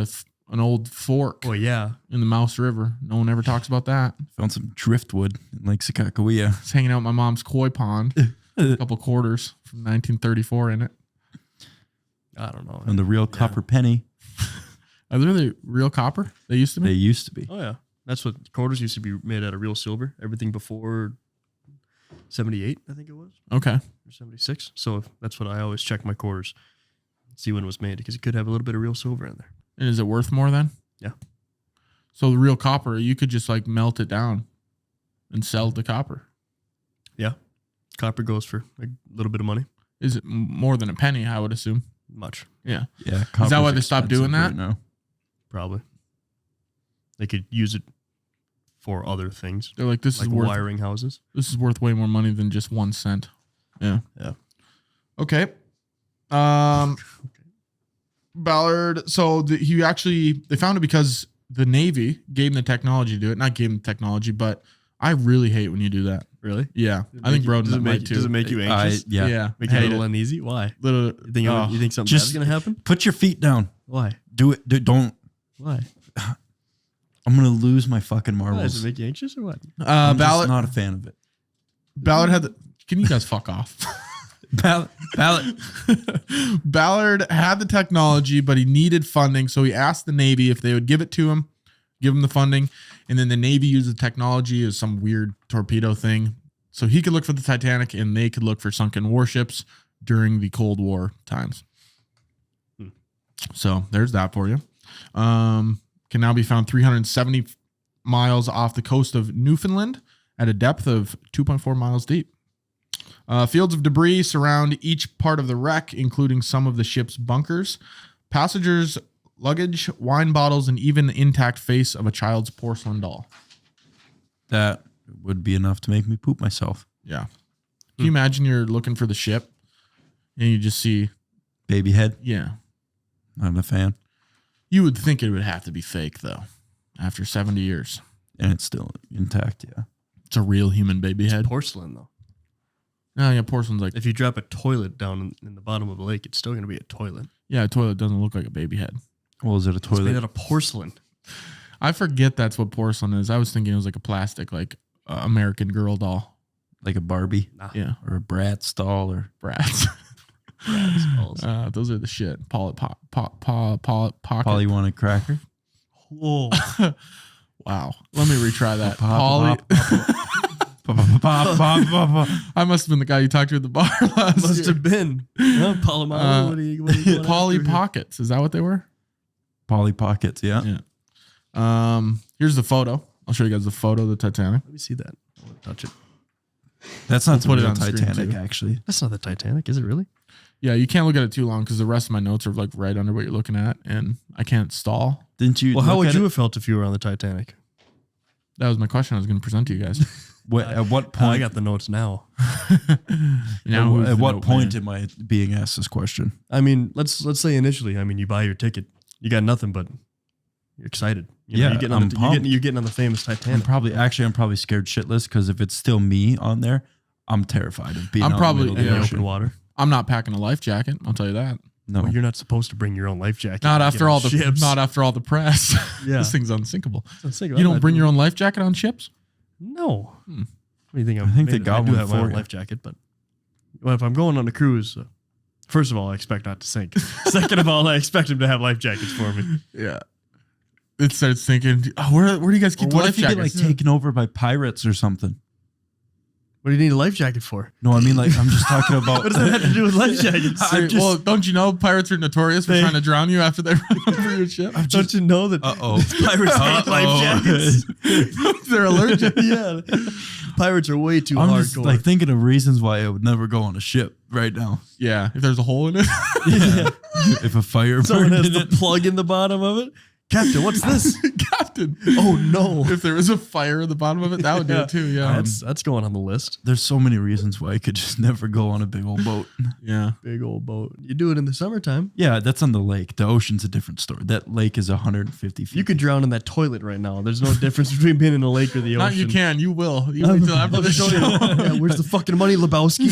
an old fork Well, yeah. in the Mouse River. No one ever talks about that. Found some driftwood in Lake Sakakawea. It's hanging out in my mom's koi pond. A couple quarters from 1934 in it. I don't know. And the real copper penny. Are they really real copper? They used to They be? used to be. Oh, yeah. That's what quarters used to be made out of real silver. Everything before 78, I think it was, Okay. or 76. So that's what I always check my quarters. See when it was made because it could have a little bit of real silver in there. And is it worth more then? Yeah. So the real copper, you could just like melt it down and sell the copper. Yeah. Copper goes for a little bit of money. Is it more than a penny, I would assume? Much, Yeah. Yeah. Is that why copper's they stopped doing expensive that? right now. probably. They could use it for other things, They're like, this like is worth wiring houses. This is worth way more money than just 1 cent. Yeah. Yeah. Okay. Ballard. So they found it because the Navy gave him the technology to do it. Not gave him the technology, but I really hate when you do that. Really? Yeah. I think Broden might too. Does it make you anxious? Yeah. Make you a Hate little it. uneasy? Why? Little, You think something bad's gonna happen? Put your feet down. Why? Do it. Don't. Why? I'm gonna lose my fucking Why? Does marbles. it make you anxious or what? I'm just Ballard, not a fan of it. Ballard had the. Can you guys fuck off? Ballard. Ballard had the technology, but he needed funding, so he asked the Navy if they would give it to him, give him the funding, and then the Navy used the technology as some weird torpedo thing, so he could look for the Titanic and they could look for sunken warships during the Cold War times. So there's that for you. Can now be found 370 miles off the coast of Newfoundland at a depth of 2.4 miles deep. Fields of debris surround each part of the wreck, including some of the ship's bunkers, passengers' luggage, wine bottles, and even the intact face of a child's porcelain doll. That would be enough to make me poop myself. Yeah. Can you imagine you're looking for the ship and you just see, Baby head. yeah. Not a fan. You would think it would have to be fake, though, after 70 years. And it's still intact, yeah. It's a real human baby head. Porcelain though. Oh, yeah, porcelain's like, If you drop a toilet down in the bottom of a lake, it's still gonna be a toilet. yeah, a toilet doesn't look like a baby head. Well, is it a It's made toilet? out of porcelain. I forget that's what porcelain is. I was thinking it was like a plastic, like American Girl doll. Like a Barbie? Nah. Yeah, Or a Bratz doll? Or brats. Balls. Those are the shit. Pocket. Polly wanted cracker? Whoa. Wow. Let me retry that. Pop, Polly. pop, pop, pop, pop. I must have been the guy you talked to at the bar last Must year. have been. Huh, Palomalo, what are you going Polly after here? Pockets. Is that what they were? Polly Pockets, yeah. Yeah. Here's the photo. I'll show you guys the photo of the Titanic. Let me see that. I want to touch it. That's not We'll put the it real on screen, Titanic, too. actually. That's not the Titanic, is it really? Yeah, you can't look at it too long because the rest of my notes are like right under what you're looking at, and I can't stall. Didn't you? Well, how look would at you it? have felt if you were on the Titanic? That was my question I was going to present to you guys. At what I point? got the notes now. Now who's at the what note point man? am I being asked this question? I mean, let's say initially. I mean, you buy your ticket, you got nothing, but you're excited. You know, Yeah, you're getting, I'm pumped. you're getting on the famous I'm Titanic. probably scared shitless because if it's still me on there, I'm terrified of being. I'm out probably- in the middle in of the the open ocean. water. I'm not packing a life jacket. I'll tell you that. No, Well, you're not supposed to bring your own life jacket. Not when you after get on all the ships. not after all the press. Yeah. This thing's unsinkable. Let's think You about don't that. bring your own life jacket on ships? No. Hmm. What do you think? I think they got I do one have my for own you. life jacket, but well, if I'm going on a cruise, first of all, I expect not to sink. Second of all, I expect them to have life jackets for me. Yeah. It starts thinking, oh, where do you guys keep Or the what life if you get like jackets? taken over by pirates or something? What do you need a life jacket for? No, I mean like I'm just talking about. What does that have to do with life jackets? Say, well, don't you know pirates are notorious for They- trying to drown you after they run over your ship? Don't you know that Uh-oh. pirates hate life jackets? They're allergic. Yeah. Pirates are way too I'm hardcore. just like thinking of reasons why I would never go on a ship right now. Yeah, if there's a hole in it. Yeah. If a fire someone burned has in the it. plug in the bottom of it. Captain, what's this? Captain. Oh no. If there was a fire at the bottom of it, that would do it too. Yeah. That's going on the list. There's so many reasons why I could just never go on a big old boat. Yeah. Big old boat. You do it in the summertime. Yeah, that's on the lake. The ocean's a different story. That lake is 150 feet. You could drown in that toilet right now. There's no difference between being in a lake or the Not ocean. you can. You will. You wait till after I'll the show show. you. Yeah, where's the fucking money, Lebowski?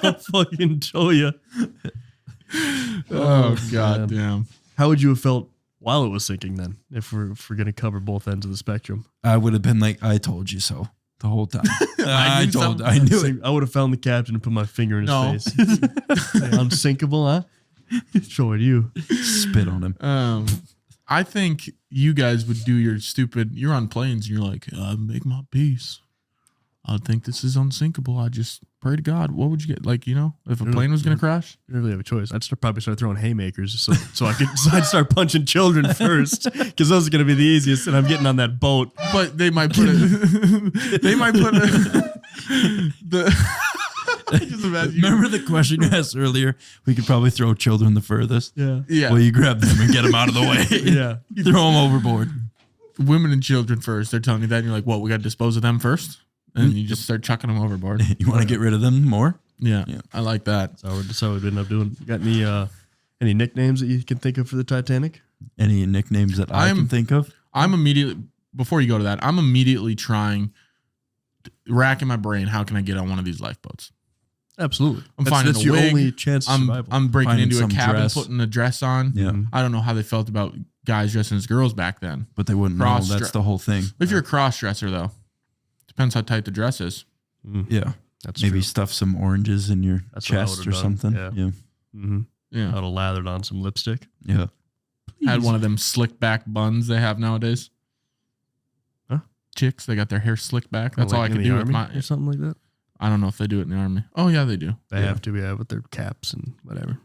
I'll fucking show you. Oh, man. god damn. How would you have felt while it was sinking then? If we're going to cover both ends of the spectrum. I would have been like, I told you so the whole time. I knew something. I knew it. I would have found the captain and put my finger in his No. face. Say, unsinkable, huh? Showing you. Spit on him. I think you guys would do your stupid. You're on planes and you're like, make my peace. I think this is unsinkable. I just pray to God. What would you get? Like, you know, if a plane was going to crash? You don't really have a choice. I'd probably start throwing haymakers so I'd start punching children first because those are going to be the easiest. And I'm getting on that boat. But they might put it. They might put it. Just imagine you- Remember the question you asked earlier? We could probably throw children the furthest. Yeah. Yeah. Well, you grab them and get them out of the way. Yeah. You throw them overboard. Women and children first. They're telling you that. And you're like, what? We got to dispose of them first? And you just start chucking them overboard. You want to get rid of them more? Yeah. Yeah. I like that. That's how we'd end up doing. You got any nicknames that you can think of for the Titanic? Any nicknames that I can think of? I'm immediately, before you go to that, I'm immediately trying racking my brain. How can I get on one of these lifeboats? Absolutely. I'm finding that's a your wig. only chance of survival. I'm breaking Finding into a some cabin, dress. putting a dress on. Yeah. I don't know how they felt about guys dressing as girls back then. But they wouldn't know. Cross That's the whole thing. If you're a cross dresser, though, depends how tight the dress is. Yeah. That's Maybe true. stuff some oranges in your That's what I chest would've or done. something. Yeah. Yeah. Mm-hmm. Yeah. I'd have lathered on some lipstick. Yeah. Had one of them slick back buns they have nowadays. Huh? Chicks, they got their hair slicked back. That's Like all I in could the do with army my. or something like that. I don't know if they do it in the army. Oh yeah, they do. They have to, with their caps and whatever.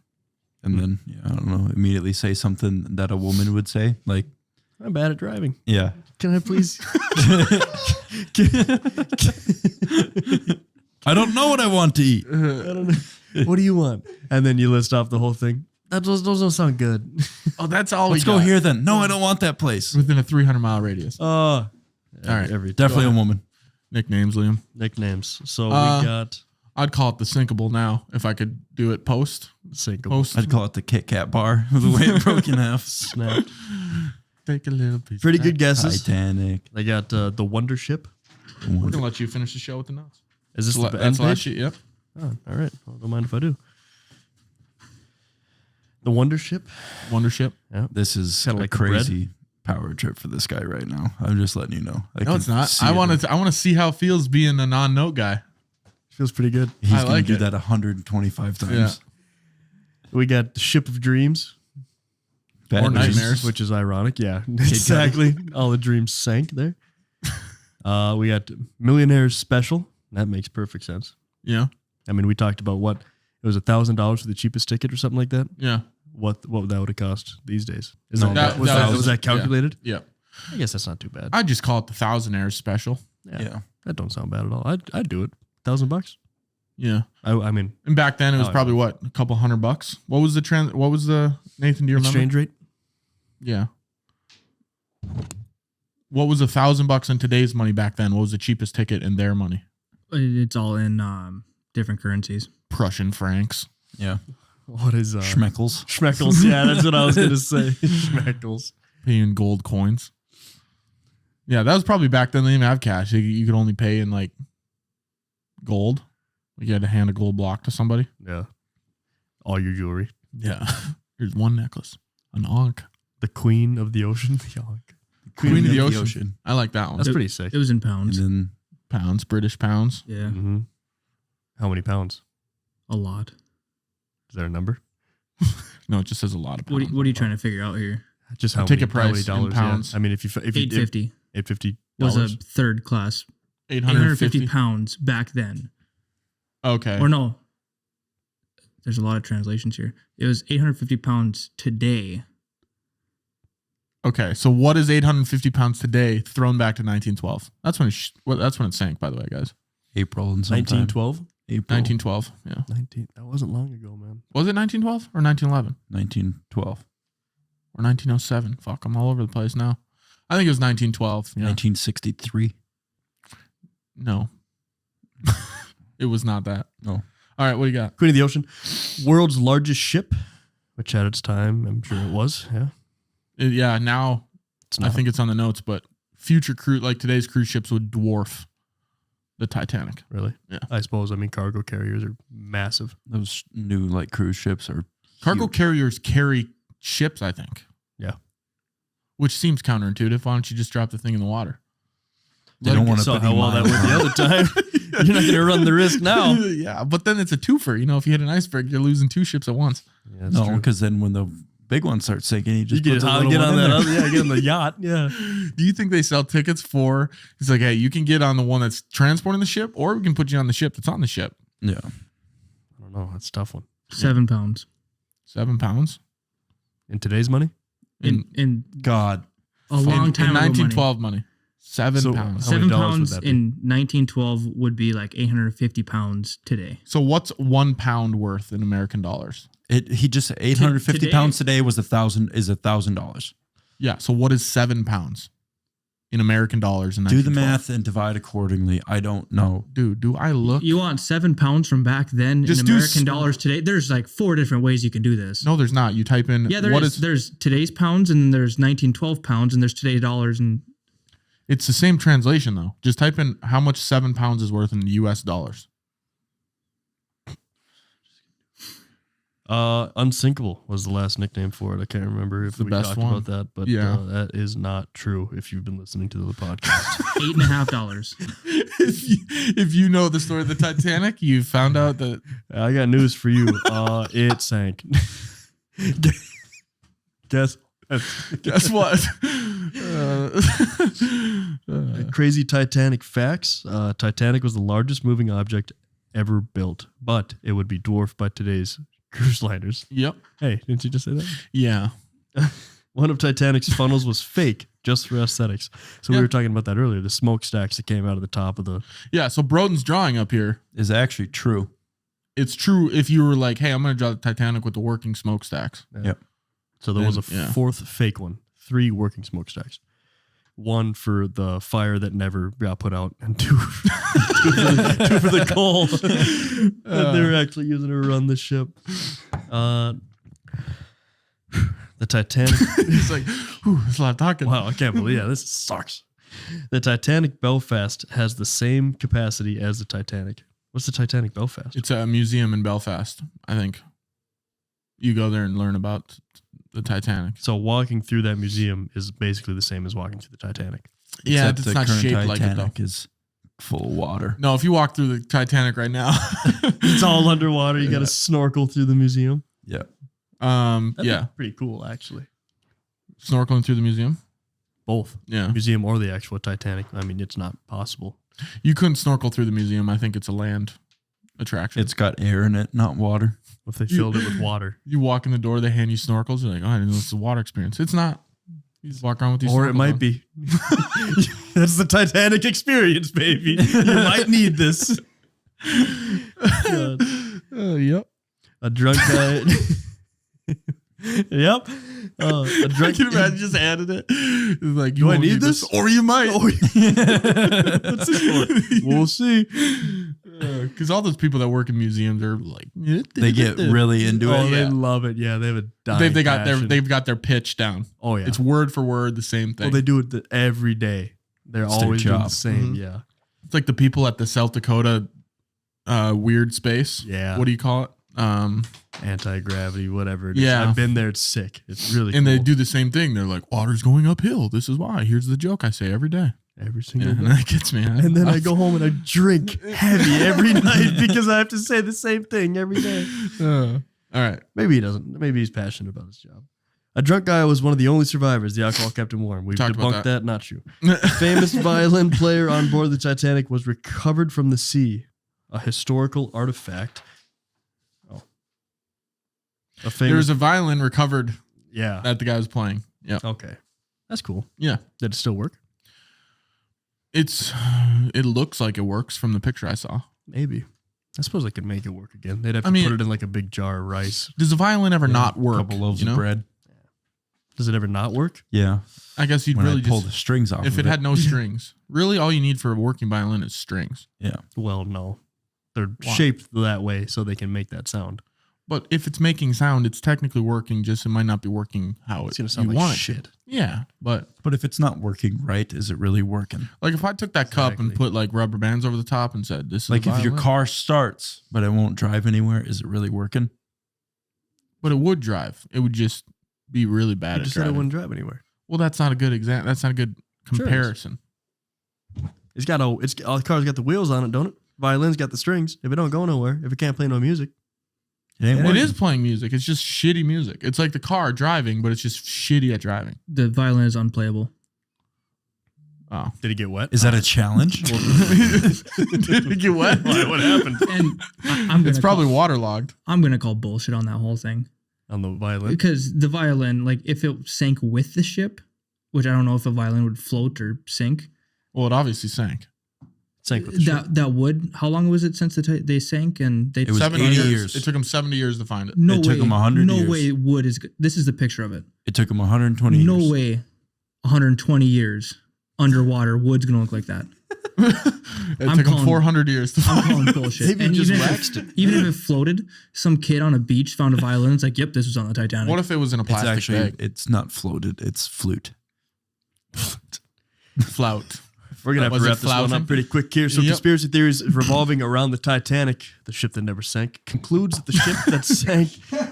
And then, I don't know, immediately say something that a woman would say. Like, I'm bad at driving. yeah. Can I please? I don't know what I want to eat. I don't know. What do you want? And then you list off the whole thing. Those don't sound good. Oh, that's all. Let's go here then. No, I don't want that place. within a 300-mile radius. All right. Definitely a woman. Nicknames, Liam. Nicknames. So we got I'd call it the sinkable now if I could do it post. Sinkable. Post. I'd call it the Kit Kat bar, the way it broke in half. Snap. Take a little piece. Pretty good guesses. Titanic. They got the Wonder Ship. We're gonna let you finish the show with the notes. Is this the That's end the last page? sheet. Yep. Oh, all right. Well, don't mind if I do. The Wonder Ship. Wonder Ship. This is Kinda a like the bread. crazy power trip for this guy right now. I'm just letting you know. No, it's not. I want to see how it feels being a non-note guy. Feels pretty good. He's I going like to do it. that 125 times. Yeah. We got the Ship of Dreams, Bad Or news. nightmares. which is ironic. Yeah, exactly. All the dreams sank there. We got Millionaire's Special. That makes perfect sense. Yeah. I mean, we talked about what it was $1,000 for the cheapest ticket or something like that. Yeah. What that would have cost these days? Is No, that, was that calculated? Yeah. I guess that's not too bad. I'd just call it the Thousandaires special. Yeah. That don't sound bad at all. I'd do it. $1,000. Yeah. I mean, And back then it was Oh, probably what, a couple $100. What was the Nathan, do you remember? exchange rate. Yeah. What was $1,000 in today's money back then? What was the cheapest ticket in their money? It's all in different currencies. Prussian francs. Yeah. What is Schmeckles. Schmeckles? Yeah, that's what I was gonna say. Schmeckles. Paying gold coins. Yeah, that was probably back then. They didn't even have cash. You could only pay in like gold. Like you had to hand a gold block to somebody. Yeah. All your jewelry. Yeah. Here's one necklace. An ankh. The Queen of the Ocean. The Ankh. Queen of the ocean. I like that one. That's pretty sick. It was in And pounds. then Pounds, British pounds. Yeah, Mm-hmm. How many pounds? a lot. Is there a number? No, it just says a lot of pounds. What are you trying to figure out here? Just how Ticket many, how price many in dollars? pounds. Yeah. I mean, if you $850 $850 was a third class. 850 pounds back then. Okay. Or no, there's a lot of translations here. It was 850 pounds today. Okay. So what is 850 pounds today thrown back to 1912? That's when it sank, by the way, guys. April and sometime. 1912. April 1912. Yeah. 19. That wasn't long ago, man. Was it 1912 or 1911 1912. or 1907? Fuck, I'm all over the place now. I think it was 1912. Yeah. 1963. No. It was not that. No. All right, what do you got? Queen of the Ocean, world's largest ship, which at its time, I'm sure it was. Yeah. Yeah, now It's I not. think it's on the notes, but future cruise, like today's cruise ships, would dwarf the Titanic. Really? Yeah. I suppose. I mean, cargo carriers are massive. Those new like cruise ships are Cargo huge. carriers carry ships, I think. Yeah. Which seems counterintuitive. Why don't you just drop the thing in the water? They don't want to saw put how any well that miles went the on. other time. You're not going to run the risk now. Yeah, but then it's a twofer. You know, if you hit an iceberg, you're losing two ships at once. Yeah, that's No, true. because then when the big one starts sinking, you You just get, put the on little one in that there. other, yeah, get on the yacht. Yeah. Do you think they sell tickets for? It's like, hey, you can get on the one that's transporting the ship, or we can put you on the ship that's on the ship. Yeah. I don't know. That's a tough one. 7 pounds. £7 In today's money? In God. a long time in ago. 1912 money. £7. So- So, How many 7 dollars would pounds that be? in 1912 would be like 850 pounds today. what's £1 worth in American dollars? He just 850 Today- pounds today was $1,000. Yeah. So what is £7 in American dollars? In Do the 1912? math and divide accordingly. I don't know. Dude. Do I look? You want 7 pounds from back then Just in do American s- dollars today? There's like 4 different ways you can do this. No, there's not. You type in. Yeah, there what is. There's today's pounds and there's 1912 pounds and there's today's dollars and It's the same translation though. Just type in how much 7 pounds is worth in US dollars. Unsinkable was the last nickname for it. I can't remember if the we best talked one. about that, but Yeah. that is not true if you've been listening to the podcast. $8.50. If you know the story of the Titanic, you found out that I got news for you. It sank. Guess what? crazy Titanic facts. Titanic was the largest moving object ever built, but it would be dwarfed by today's cruise liners. Yep. Hey, didn't you just say that? Yeah. One of Titanic's funnels was fake, just for aesthetics. So we Yeah. were talking about that earlier. The smokestacks that came out of the top of the. Yeah. So Broden's drawing up here. Is actually true. It's true if you were like, hey, I'm going to draw the Titanic with the working smokestacks. Yep. So there was a Yeah. fourth fake one. 3 working smokestacks. 1 for the fire that never got put out, and 2 for the coal that they were actually using to run the ship. The Titanic. It's like, whew, there's a lot of talking. Wow, I can't believe that. This sucks. The Titanic Belfast has the same capacity as the Titanic. What's the Titanic Belfast? It's a museum in Belfast, I think. You go there and learn about the Titanic. So walking through that museum is basically the same as walking through the Titanic. Yeah, Except it's the not current shaped like it though. Titanic is full of water. No, if you walk through the Titanic right now, It's all underwater. You got to snorkel through the museum. Yeah. That'd be yeah, pretty cool, actually. snorkeling through the museum. Both. Yeah, Museum or the actual Titanic. I mean, it's not possible. you couldn't snorkel through the museum. I think it's a land attraction. It's got air in it, not water. If they filled it with water. You walk in the door, they hand you snorkels. You're like, oh, I didn't know it's a water experience. It's not. You just walk around with these. Or it snorkels might on. be. That's the Titanic experience, baby. You might need this. God. Yep. A drunk guy. Yep. A I drunk. can imagine just added it. It's like, Do I won't need this? Or you might. What's this for? We'll see. Because all those people that work in museums are like, They get really into Oh, it. they yeah. love it. Yeah, they have a dying passion. they've got their pitch down. Oh yeah. It's word for word the same thing. Well, they do it every day. They're It's their always doing the job. same. Mhm. Yeah. It's like the people at the South Dakota weird space. Yeah. What do you call it? Anti-gravity, whatever it is. Yeah. I've been there. It's sick. It's really And cool. they do the same thing. They're like, water's going uphill. This is why. Here's the joke I say every day. every Yeah, single and day. that gets me. And then I go home and I drink heavy every night because I have to say the same thing every day. All right. Maybe he doesn't. Maybe he's passionate about his job. A drunk guy was one of the only survivors. The alcohol kept him warm. We've Talked about debunked that. Not true. Famous violin player on board the Titanic was recovered from the sea. A historical artifact. Oh. A famous. There was a violin recovered yeah. that the guy was playing. Yeah. Okay. That's cool. Yeah. Did it still work? It looks like it works from the picture I saw. Maybe. I suppose I could make it work again. They'd have to I mean- put it in like a big jar of rice. Does a violin ever not work? couple loaves you know? of bread. Does it ever not work? Yeah. I guess you'd When really I pull just the strings off. if of it had no strings. Really, all you need for a working violin is strings. Yeah. Well, no. They're Why? shaped that way so they can make that sound. But if it's making sound, it's technically working. Just it might not be working how It's it going to sound you like want it. shit. Yeah, but But if it's not working right, is it really working? like if I took that cup and Exactly. put like rubber bands over the top and said, "This is Like a if your violin," car starts, but it won't drive anywhere, is it really working? but it would drive. It would just be really bad You at just said it driving. wouldn't drive anywhere. Well, that's not a good example. That's not a good Sure it is. comparison. It's got the car's got the wheels on it, don't it? Violin's got the strings. If it don't go nowhere, if it can't play no music, It ain't It working. is playing music. It's just shitty music. It's like the car driving, but it's just shitty at driving. The violin is unplayable. Oh, did it get wet? Is that a challenge? did it get wet? Why? What happened And I'm gonna It's probably waterlogged. I'm gonna call bullshit on that whole thing on the violin? because the violin, like if it sank with the ship, which I don't know if a violin would float or sink. Well, it obviously sank. Sank with the ship. That would. How long was it since they sank and they? It was 70 80 years. years. It took them 70 years to find it. no it way. took 'em 100 no years. way. Wood is. This is the picture of it. It took them 120 No years. way. 120 years underwater. Wood's gonna look like that. It I'm took them calling- 400 years to I'm find calling it. bullshit. Maybe And just even if waxed it. Even if it floated, some kid on a beach found a violin. It's like, yep, this was on the Titanic. What if it was in a It's plastic actually, bag? it's not floated. It's flute. Flout. We're going to have Was to it wrap this one flouting? up pretty quick here. So Yep. conspiracy theories revolving around the Titanic, the ship that never sank, concludes that the ship that sank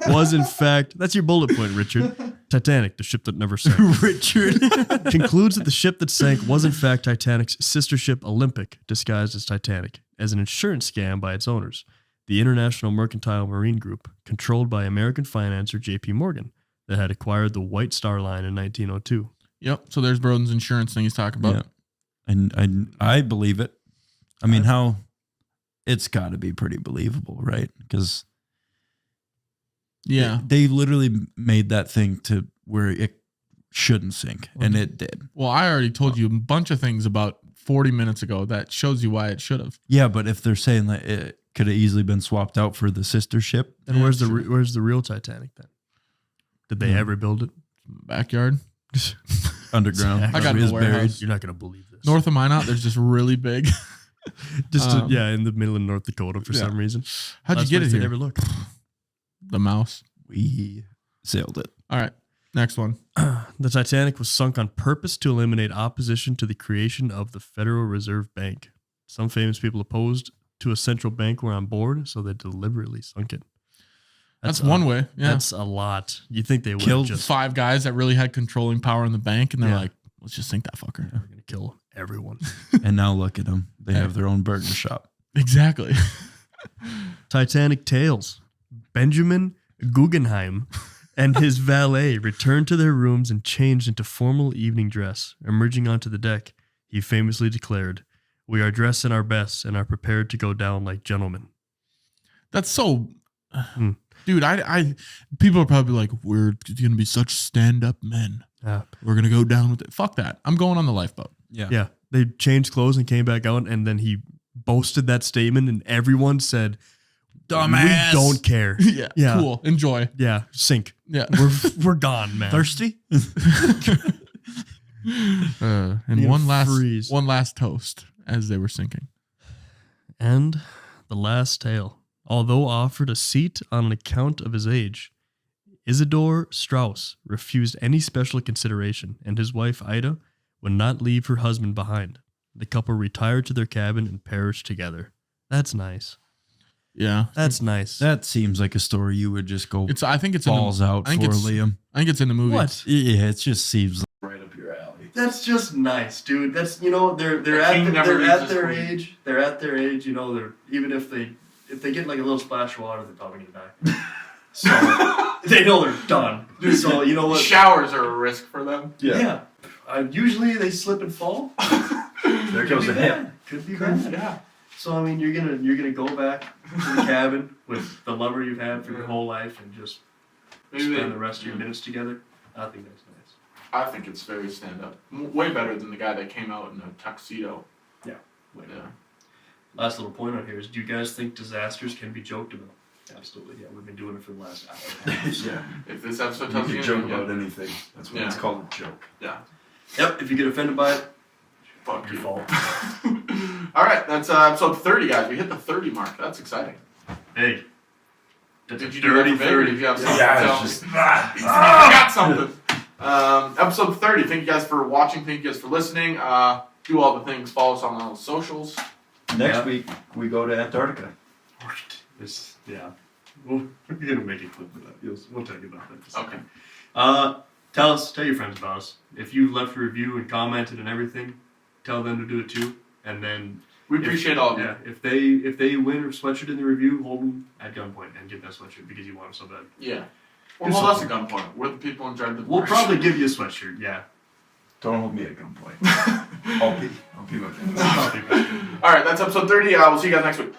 was in fact, that's your bullet point, Richard. Titanic, the ship that never sank. Richard. Concludes that the ship that sank was in fact Titanic's sister ship Olympic, disguised as Titanic, as an insurance scam by its owners, the International Mercantile Marine Group, controlled by American financier J.P. Morgan, that had acquired the White Star Line in 1902. Yep. So there's Broden's insurance thing he's talking about. Yeah. And I believe it. I mean, how it's got to be pretty believable, right? Because Yeah. they literally made that thing to where it shouldn't sink, and it did. Well, I already told you a bunch of things about 40 minutes ago that shows you why it should have. Yeah, but if they're saying that it could have easily been swapped out for the sister ship, And where's the real Titanic then? Did they ever build it? Backyard. underground, I got is no warehouse. buried. You're not going to believe this. North of Minot, there's just really big. In the middle of North Dakota for some reason. How'd you get it They here? never looked. The mouse. We sailed it. All right. Next one. The Titanic was sunk on purpose to eliminate opposition to the creation of the Federal Reserve Bank. Some famous people opposed to a central bank were on board, so they deliberately sunk it. That's one way. Yeah. That's a lot. You think they would Killed just 5 guys that really had controlling power in the bank, and they're Yeah. like, let's just sink that fucker. We're going to kill everyone. And now look at them. They have their own burger shop. Exactly. Titanic Tales. Benjamin Guggenheim and his valet returned to their rooms and changed into formal evening dress. Emerging onto the deck, he famously declared, "We are dressed in our best and are prepared to go down like gentlemen." That's so... Hmm. Dude, I people are probably like, we're going to be such stand-up men. Yeah. We're going to go down with it. Fuck that. I'm going on the lifeboat. Yeah. They changed clothes and came back out, and then he boasted that statement, and everyone said, Dumbass. "We don't care." Yeah. Yeah. Cool. Enjoy. Yeah. Sink. Yeah. We're gone, man. Thirsty? And Need one to freeze. last toast as they were sinking. And the last tale. Although offered a seat on account of his age, Isidor Strauss refused any special consideration, and his wife Ida would not leave her husband behind. The couple retired to their cabin and perished together. That's nice. Yeah. That's nice. That seems like a story you would just go I think it's balls in the, out I think for, it's, Liam. I think it's in the movie. What? Yeah, it just seems like right up your alley. That's just nice, dude. That's they're The at king never they're leaves at his their queen. age. They're at their age. They're even if they get like a little splash of water, they're probably gonna die. So they know they're done. So you know what? Showers are a risk for them. Yeah. Usually they slip and fall. There goes a hip. Could be bad. Yeah. So I mean, you're gonna go back to the cabin with the lover you've had for your whole life and just spend the rest of your minutes together. I think that's nice. I think it's very stand-up. Way better than the guy that came out in a tuxedo. Yeah. Yeah. Last little point on here is: do you guys think disasters can be joked about? Absolutely. Yeah, we've been doing it for the last hour. Yeah. If this episode You tells can you joke anything, about anything. That's what Yeah. it's called, a joke. yeah. Yep. If you get offended by it, Fuck your you. fault. All right, that's episode 30, guys. We hit the 30 mark. That's exciting. Hey. That's Did a you do that dirty for me, or 30. did you have something? Yeah, to it's tell? just You got something. Episode 30. Thank you guys for watching. Thank you guys for listening. Do all the things. Follow us on all the socials. next week we go to Antarctica. Yeah. We're gonna make a clip of that. We'll tell you about that. in a second. Okay. Tell your friends about us. If you left a review and commented and everything, tell them to do it too. And then We appreciate all of you. Yeah, if they win a sweatshirt in the review, hold them at gunpoint and get that sweatshirt because you want it so bad. Yeah. Or hold us at gunpoint. We're the people in charge of the We'll merch. probably give you a sweatshirt. Yeah. Don't hold me at gunpoint. I'll pee my pants. All right, that's episode 30. We'll see you guys next week.